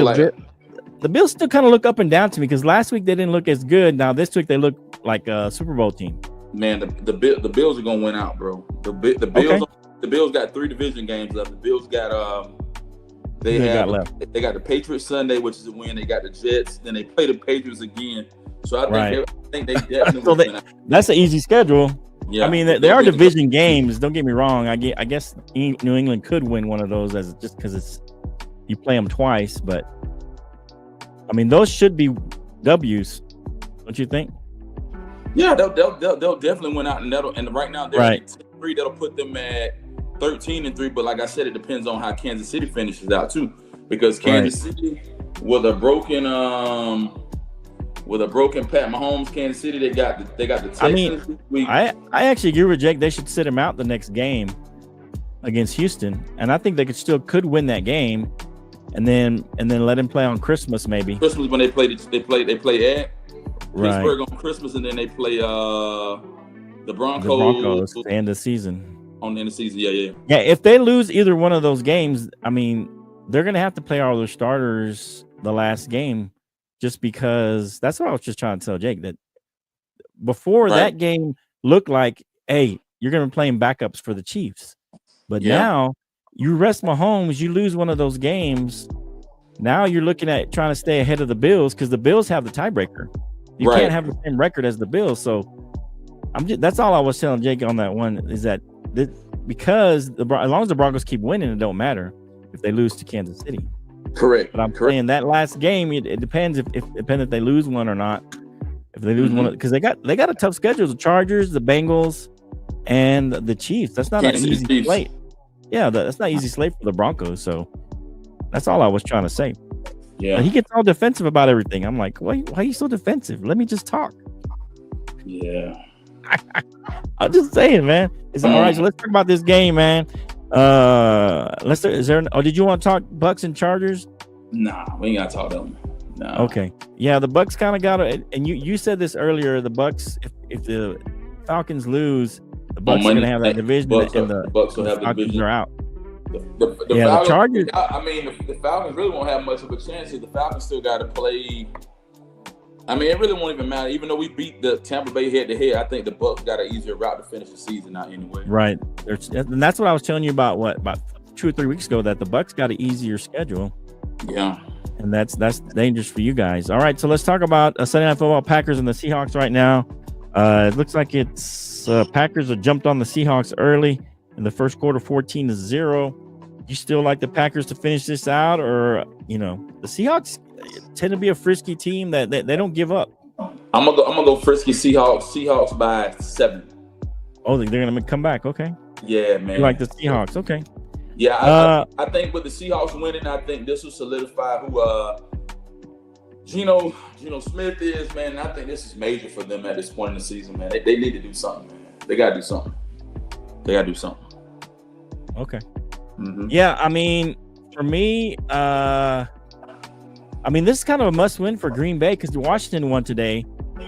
the Bills still kind of look up and down to me because last week they didn't look as good. Now this week they look like a Super Bowl team. Man, the Bills are gonna win out, bro. The Bills got 3 division games left. The Bills got they got the Patriots Sunday, which is a win. They got the Jets, then they play the Patriots again. So I think they definitely win out. That's an easy schedule. Yeah, I mean they are division games. Don't get me wrong. I guess New England could win one of those just because you play them twice, but I mean those should be W's, don't you think? Yeah, they'll definitely win out, and right now they're right. 10-3. That'll put them at 13-3. But like I said, it depends on how Kansas City finishes out too, because Kansas City with a broken Pat Mahomes, Kansas City they got the Texans. I mean, I actually agree with Jake. They should sit him out the next game against Houston, and I think they could win that game, and then let him play on Christmas maybe. Christmas when they play at Pittsburgh on Christmas, and then they play the Broncos at the end of the season. On the end of the season, yeah. Yeah, if they lose either one of those games, I mean, they're going to have to play all their starters the last game just because that's what I was just trying to tell Jake, that before that game looked like, hey, you're going to be playing backups for the Chiefs. But now you rest Mahomes, you lose one of those games. Now you're looking at trying to stay ahead of the Bills because the Bills have the tiebreaker. You can't have the same record as the Bills. So that's all I was telling Jake on that one is that because as long as the Broncos keep winning, it don't matter if they lose to Kansas City. Correct. But I'm saying that last game, it depends if they lose one or not. If they lose one, because they got a tough schedule: the Chargers, the Bengals, and the Chiefs. That's not an easy slate. Yeah, that's not easy slate for the Broncos. So that's all I was trying to say. Yeah, he gets all defensive about everything. I'm like, why are you so defensive? Let me just talk. Yeah. I'm just saying, man. It's all right. So let's talk about this game, man. Did you want to talk Bucks and Chargers? Nah, we ain't gotta talk them. Nah. Okay. Yeah, the Bucks kind of got it. And you said this earlier. The Bucks, if the Falcons lose, the Bucks are gonna have that division, and the Bucks will have the division. Are out. The Falcons, Chargers. I mean, the Falcons really won't have much of a chance. The Falcons still got to play. I mean, it really won't even matter. Even though we beat the Tampa Bay head-to-head, I think the Bucks got an easier route to finish the season now anyway. Right. And that's what I was telling you about, about 2 or 3 weeks ago, that the Bucks got an easier schedule. Yeah. And that's dangerous for you guys. All right, so let's talk about Sunday Night Football, Packers and the Seahawks right now. It looks like it's Packers have jumped on the Seahawks early in the first quarter, 14-0. You still like the Packers to finish this out, or the Seahawks tend to be a frisky team that they don't give up? I'm gonna go frisky Seahawks by 7. Oh, they're gonna come back. Okay. Yeah, man. You like the Seahawks? Okay. Yeah, I think with the Seahawks winning, I think this will solidify who Geno Smith is, man. And I think this is major for them at this point in the season, man. They need to do something, man. They gotta do something. Okay. Mm-hmm. Yeah, I mean, for me, this is kind of a must-win for Green Bay because Washington won today.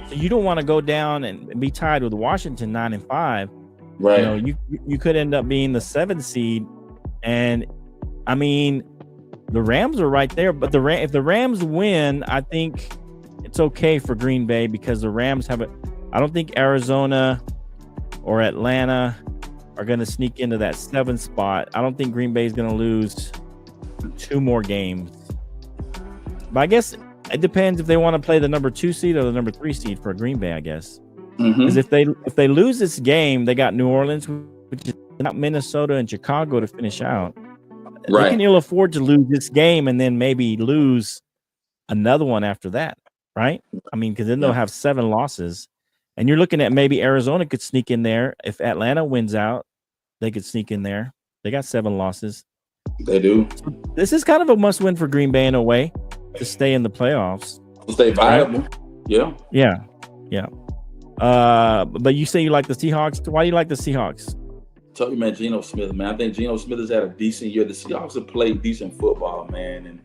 So you don't want to go down and be tied with Washington 9-5. Right. You could end up being the 7th seed, and I mean, the Rams are right there. But if the Rams win, I think it's okay for Green Bay because the Rams have I don't think Arizona or Atlanta are going to sneak into that 7th spot. I don't think Green Bay is going to lose 2 more games. But I guess it depends if they want to play the number 2 seed or the number 3 seed for Green Bay, I guess. Because if they lose this game, they got New Orleans, which is not Minnesota and Chicago to finish out. Right. They can ill afford to lose this game and then maybe lose another one after that, right? I mean, because then they'll have 7 losses. And you're looking at maybe Arizona could sneak in there. If Atlanta wins out, they could sneak in there. They got 7 losses. They do. So this is kind of a must-win for Green Bay in a way to stay in the playoffs. To stay viable. Right? Yeah. But you say you like the Seahawks. Why do you like the Seahawks? Tell you, man, Geno Smith, man. I think Geno Smith has had a decent year. The Seahawks have played decent football, man, and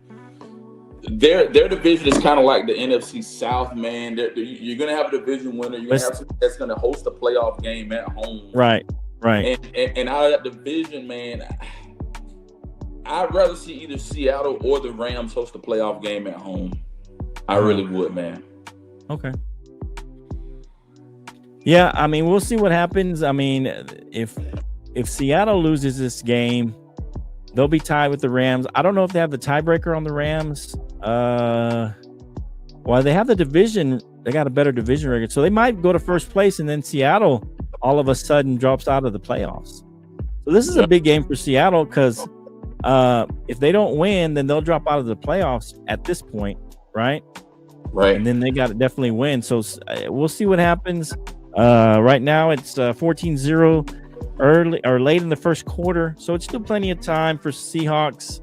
their division is kind of like the NFC South, man. You're gonna have a division winner. You're gonna have somebody that's gonna host a playoff game at home, right. And out of that division, man, I'd rather see either Seattle or the Rams host a playoff game at home. I really would, man. Okay. Yeah, I mean, we'll see what happens. I mean, if Seattle loses this game, they'll be tied with the Rams. I don't know if they have the tiebreaker on the Rams. Well, they have the division. They got a better division record. So they might go to first place, and then Seattle all of a sudden drops out of the playoffs. So this is a big game for Seattle because if they don't win, then they'll drop out of the playoffs at this point, right? Right. And then they got to definitely win. So we'll see what happens. Right now, it's 14-0 early or late in the first quarter. So it's still plenty of time for Seahawks.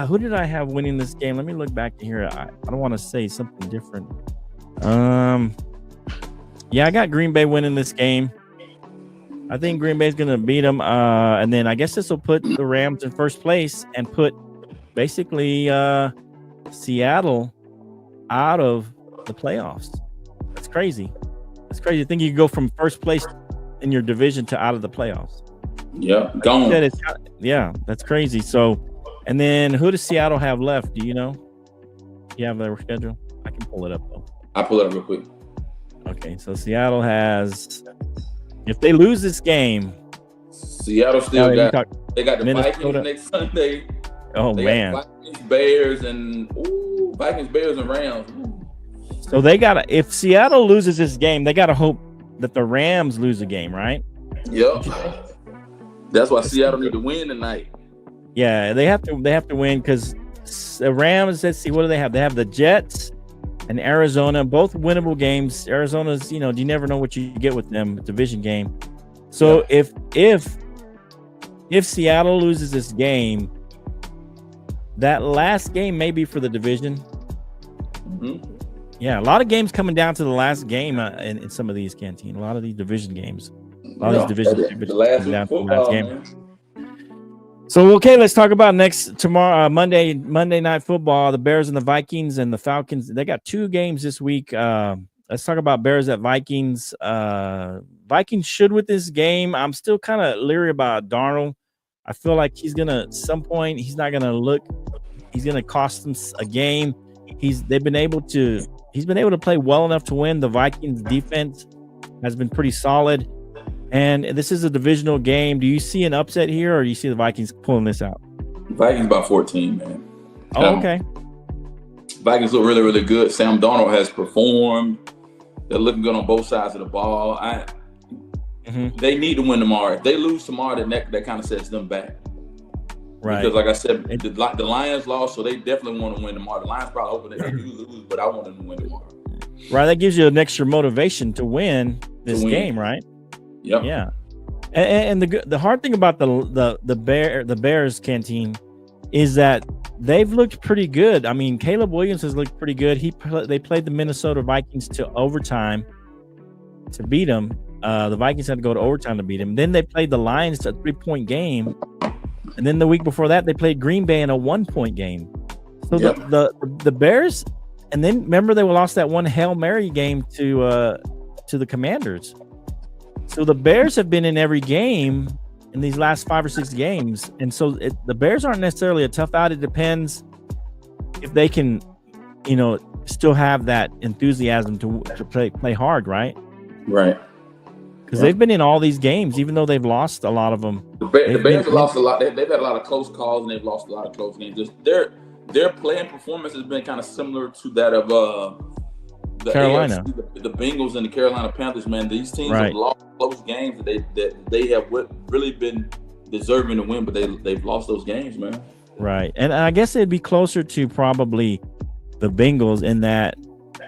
Who did I have winning this game? Let me look back here. I don't want to say something different. Yeah, I got Green Bay winning this game. I think Green Bay's going to beat them. And then I guess this will put the Rams in first place and put basically Seattle out of the playoffs. That's crazy. That's crazy. I think you can go from first place in your division to out of the playoffs. Yeah, gone. That's crazy. So, and then who does Seattle have left? Do you know? You have their schedule? I can pull it up though. I'll pull it up real quick. Okay, so Seattle has, if they lose this game, Seattle still they got the Minnesota. Vikings next Sunday. Oh man, Vikings, Bears, and Rams. Ooh. So they gotta, if Seattle loses this game, they gotta hope that the Rams lose a game, right? Yep. That's why Seattle need to win tonight. Yeah, they have to win because the Rams. Let's see, what do they have? They have the Jets and Arizona, both winnable games. Arizona's, you never know what you get with them, division game. So if Seattle loses this game, that last game may be for the division. Mm-hmm. Yeah, a lot of games coming down to the last game in some of these Canteen. A lot of these division games. A lot of these division the last down to the football, last game. Man. So okay, let's talk about tomorrow, Monday Night Football. The Bears and the Vikings and the Falcons. They got 2 games this week. Let's talk about Bears at Vikings. Vikings should with this game. I'm still kind of leery about Darnold. I feel like he's gonna at some point he's not gonna look. He's gonna cost them a game. He's been able to play well enough to win. The Vikings defense has been pretty solid. And this is a divisional game. Do you see an upset here, or do you see the Vikings pulling this out? Vikings by 14, man. Oh, okay. Vikings look really, really good. Sam Darnold has performed. They're looking good on both sides of the ball. They need to win tomorrow. If they lose tomorrow, then that kind of sets them back. Right. Because like I said, the Lions lost, so they definitely want to win tomorrow. The Lions probably hoping that they do lose, but I want them to win tomorrow. Right. That gives you an extra motivation to win this game, right? Yep. Yeah. And the hard thing about the Bears Canteen is that they've looked pretty good. I mean, Caleb Williams has looked pretty good. They played the Minnesota Vikings to overtime to beat them. The Vikings had to go to overtime to beat them. Then they played the Lions to a 3-point game. And then the week before that, they played Green Bay in a 1-point game. So the Bears, and then remember they lost that one Hail Mary game to the Commanders. So the Bears have been in every game in these last 5 or 6 games, and so the Bears aren't necessarily a tough out. It depends if they can, still have that enthusiasm to play hard, right? Right. Because they've been in all these games, even though they've lost a lot of them. The Bears have lost a lot. They've had a lot of close calls, and they've lost a lot of close games. Just their playing performance has been kind of similar to that of Carolina. AFC, the Bengals and the Carolina Panthers, man. These teams Right. have lost close games that they have really been deserving to win, but they've lost those games, man. Right. And I guess it'd be closer to probably the Bengals in that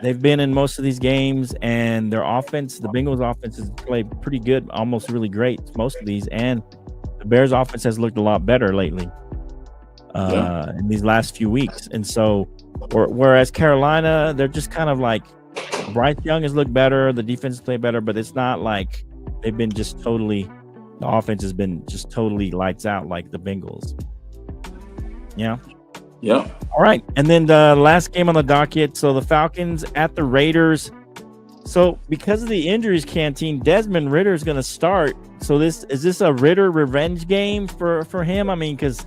they've been in most of these games, and their offense, the Bengals offense, has played pretty good, almost really great most of these, and the Bears offense has looked a lot better lately in these last few weeks. And so whereas Carolina, they're just kind of like, Bryce Young has looked better, the defense has played better, but it's not like they've been just totally, the offense has been just totally lights out like the Bengals. Yeah. Yeah. All right. And then the last game on the docket. So the Falcons at the Raiders. So because of the injuries, Canteen, Desmond Ridder is going to start. So is this a Ridder revenge game for him? I mean, because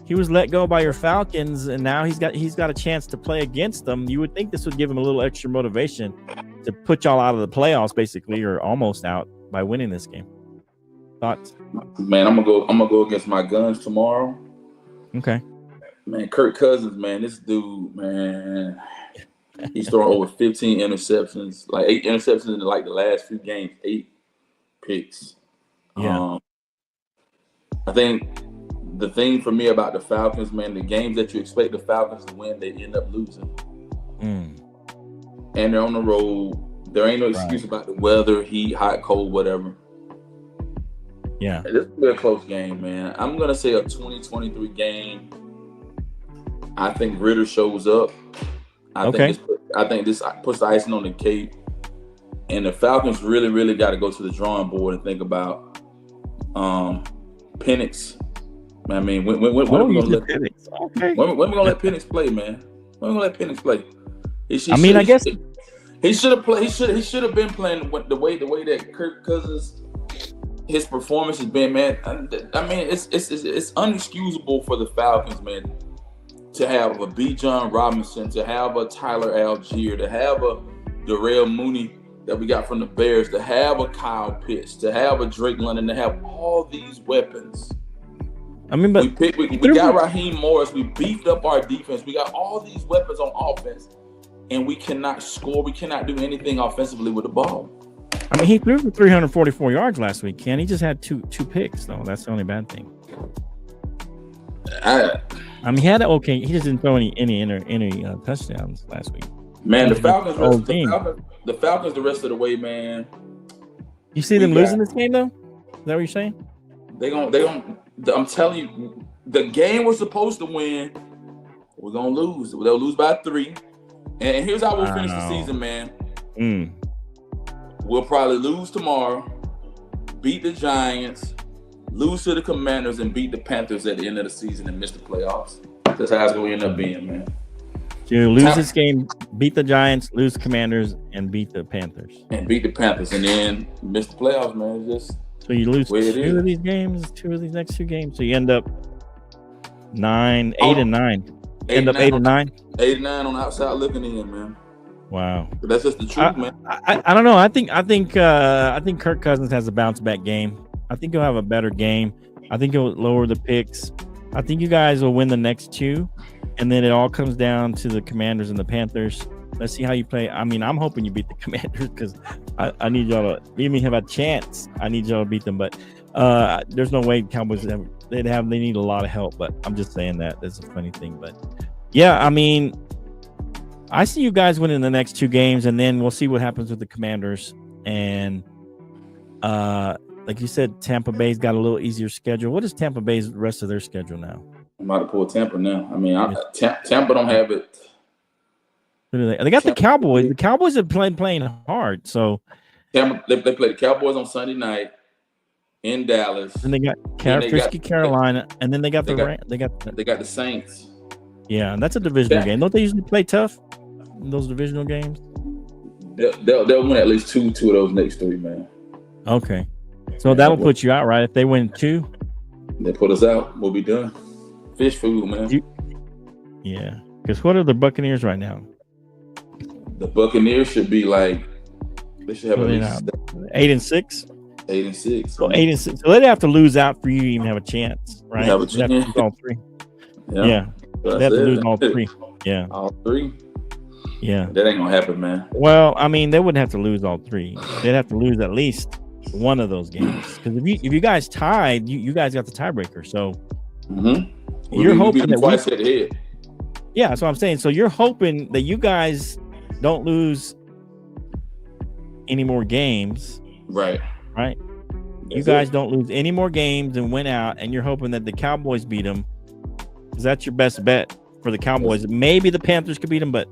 he was let go by your Falcons, and now he's got a chance to play against them. You would think this would give him a little extra motivation to put y'all out of the playoffs, basically, or almost out by winning this game. Thoughts? Man, I'm gonna go against my guns tomorrow. Okay. Man, Kirk Cousins, man, this dude, man, he's throwing over 15 interceptions, like 8 interceptions in like the last few games, 8 picks. Yeah. I think the thing for me about the Falcons, man, the games that you expect the Falcons to win, they end up losing. And they're on the road. There ain't no excuse about the weather, heat, hot, cold, whatever. Yeah. This will be a close game, man. I'm going to say a 20-23 game. I think Ridder shows up. I think this puts the icing on the cake. And the Falcons really, really got to go to the drawing board and think about Penix. I mean, when are we going to let Penix? Okay. When we going to let Penix play, man? When we going to let Penix play? I guess he should have played. He should have been playing the way that Kirk Cousins, his performance has been, man. I mean, it's unexcusable for the Falcons, man, to have a Bijan Robinson, to have a Tyler Algier, to have a Darrell Mooney that we got from the Bears, to have a Kyle Pitts, to have a Drake London, to have all these weapons. I mean, but we got Raheem Morris. We beefed up our defense. We got all these weapons on offense, and we cannot score. We cannot do anything offensively with the ball. I mean, he threw for 344 yards last week, Ken. He just had two picks, though. That's the only bad thing. I mean, he just didn't throw any touchdowns last week. Man, the Falcons the rest of the way, man. You see them losing this game, though? Is that what you're saying? They don't. I'm telling you, the game we're supposed to win, we're gonna lose. They'll lose by 3. And here's how we'll finish the season, man. We'll probably lose tomorrow, beat the Giants, lose to the Commanders, and beat the Panthers at the end of the season and miss the playoffs. That's how it's going to end up being, man. So you lose this game, beat the Giants, lose the Commanders, and beat the Panthers. And then miss the playoffs, man. It's just so you lose 2 of these games, 2 of these next 2 games. So you end up 8 and 9. End up 8 and 9. 8 and 9 on the outside looking in, man. Wow. But that's just the truth, man. I don't know. I think Kirk Cousins has a bounce back game. I think he'll have a better game. I think he'll lower the picks. I think you guys will win the next 2, and then it all comes down to the Commanders and the Panthers. Let's see how you play. I mean, I'm hoping you beat the Commanders because I need y'all to even have a chance. I need y'all to beat them, but there's no way Cowboys they need a lot of help. But I'm just saying that that's a funny thing. But yeah, I mean, I see you guys winning the next 2 games, and then we'll see what happens with the Commanders. And like you said, Tampa Bay's got a little easier schedule. What is Tampa Bay's rest of their schedule now? I'm about to pull Tampa now. I mean, Tampa don't have it. They got the Cowboys. The Cowboys have playing hard. So Tampa, they play the Cowboys on Sunday night in Dallas. And they got Carolina, and then they got the Saints. Yeah, and that's a divisional game. Don't they usually play tough in those divisional games? They'll win at least two of those next 3, man. Okay. So that'll put you out, right? If they win 2, they put us out. We'll be done. Fish food, man. Yeah. Because what are the Buccaneers right now? The Buccaneers should be like they should have at least 8 and 6. 8 and 6. So 8 and 6. So they'd have to lose out for you to even have a chance, right? Have a chance. Have to lose all 3. Yeah. They have to lose all 3. Yeah. All 3. Yeah. That ain't gonna happen, man. Well, I mean, they wouldn't have to lose all three. They'd have to lose at least one of those games. Because if you guys tied, you guys got the tiebreaker. So you're hoping that twice head to head. Yeah, that's what I'm saying. So you're hoping that you guys don't lose any more games. Right. You guys don't lose any more games and win out, and you're hoping that the Cowboys beat them. Because that's your best bet for the Cowboys. Maybe the Panthers could beat them, but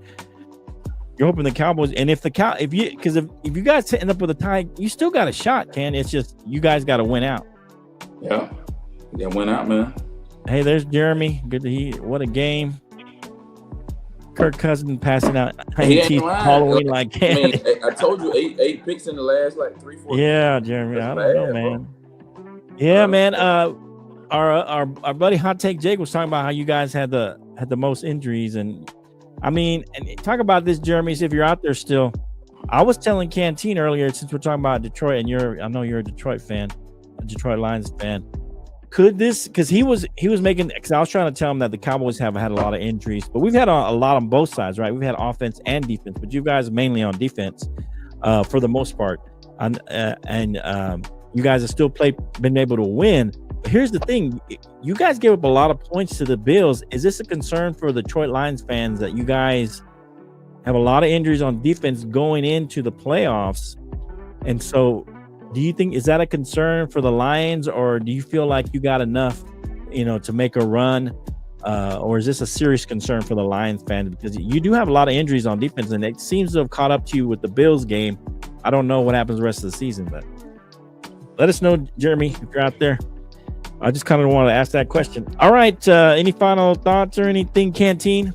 you're hoping the Cowboys. And if you guys end up with a tie, you still got a shot, Ken. It's just you guys got to win out. Yeah, win out, man. Hey, there's Jeremy. Good to hear. What a game. Kirk Cousins passing out Halloween like candy. I mean, I told you 8 picks in the last like 3-4. Yeah, Jeremy. I don't know, man. Bro. Yeah, man. Our buddy Hot Take Jake was talking about how you guys had the most injuries, and I mean, and talk about this, Jeremy. See if you're out there still. I was telling Canteen earlier, since we're talking about Detroit, and I know you're a Detroit fan, a Detroit Lions fan. Could this, because he was making, because I was trying to tell him that the Cowboys have had a lot of injuries, but we've had a lot on both sides, right? We've had offense and defense, but you guys mainly on defense for the most part, and you guys have still been able to win. But here's the thing: you guys gave up a lot of points to the Bills. Is this a concern for the Detroit Lions fans that you guys have a lot of injuries on defense going into the playoffs, and so? Do you think, is that a concern for the Lions, or do you feel like you got enough, to make a run? Or is this a serious concern for the Lions fans? Because you do have a lot of injuries on defense, and it seems to have caught up to you with the Bills game. I don't know what happens the rest of the season, but let us know, Jeremy, if you're out there. I just kind of wanted to ask that question. All right. Any final thoughts or anything, Canteen?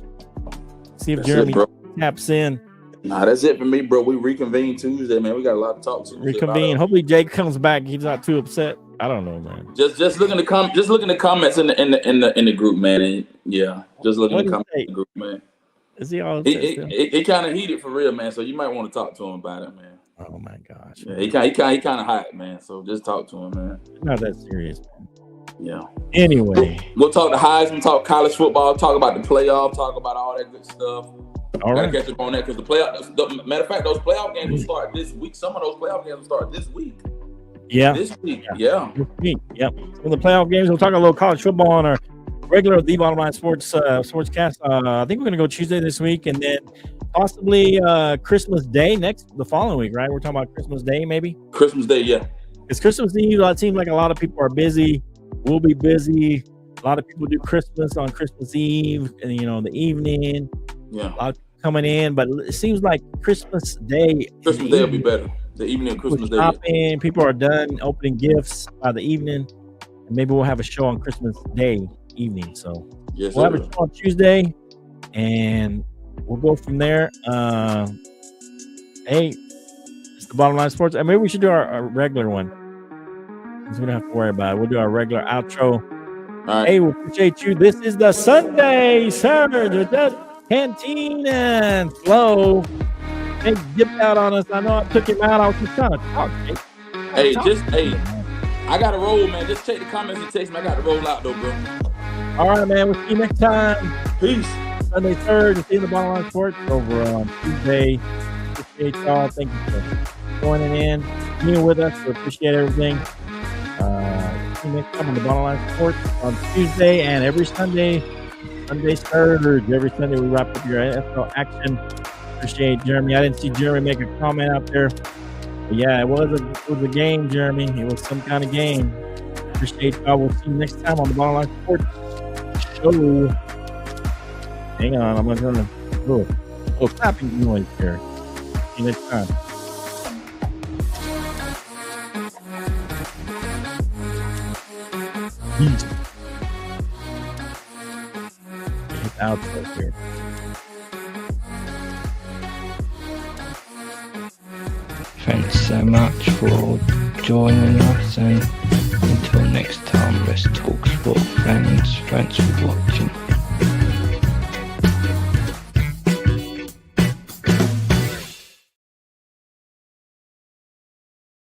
See if Jeremy taps in. Nah, that's it for me, bro. We reconvene Tuesday, man. We got a lot to talk to. Reconvene. Hopefully, Jake comes back. He's not too upset. I don't know, man. Just look in the comments in the group, man. And yeah, just look in the comments in the group, man. Is he all? It kind of heated for real, man. So you might want to talk to him about it, man. Oh my gosh. Yeah, he kind of hot, man. So just talk to him, man. Not that serious, man. Yeah. Anyway, we'll talk the Heisman, talk college football, talk about the playoff, talk about all that good stuff. All right. Gotta catch up on that because matter of fact, those playoff games will start this week. Some of those playoff games will start this week. Yeah. This week. Yeah. This week. Yep. Some of the playoff games. We'll talk a little college football on our regular The Bottom Line Sports Sportscast. I think we're gonna go Tuesday this week, and then possibly Christmas Day the following week. Right? We're talking about Christmas Day, maybe. Christmas Day, yeah. It's Christmas Eve. It seems like a lot of people are busy. We'll be busy. A lot of people do Christmas on Christmas Eve, and the evening. Yeah. A lot of people coming in, but it seems like Christmas Day. Christmas Day will be better. The evening of Christmas Day. Shopping, people are done opening gifts by the evening, and maybe we'll have a show on Christmas Day evening. So yes, we'll have a show on Tuesday, and we'll go from there. Hey, it's the Bottom Line Sports. Maybe we should do our regular one, because we don't have to worry about it. We'll do our regular outro. All right. Hey, we appreciate you. This is the Sunday Surge with the Canteen and Flo. They dipped out on us. I know I took him out. I was just trying to talk. I got to roll, man. Just check the comments and text me. I got to roll out, though, bro. All right, man. We'll see you next time. Peace. Sunday Surge. We'll see you in the Bottom Line Sports over on Tuesday. Appreciate y'all. Thank you for joining in, being with us. We appreciate everything. See you next time on the Bottom Line Sports on Tuesday and every Sunday. Sunday Surge. Every Sunday we wrap up your NFL action. Appreciate Jeremy. I didn't see Jeremy make a comment out there. But yeah, it was a game, Jeremy. It was some kind of game. Appreciate y'all. We'll see you next time on the Bottom Line Sports Show. Hang on, I'm gonna do a little clapping noise here. See you next time. Peace. Outro here. Thanks so much for joining us, and until next time, let's talk sport, friends. Thanks for watching.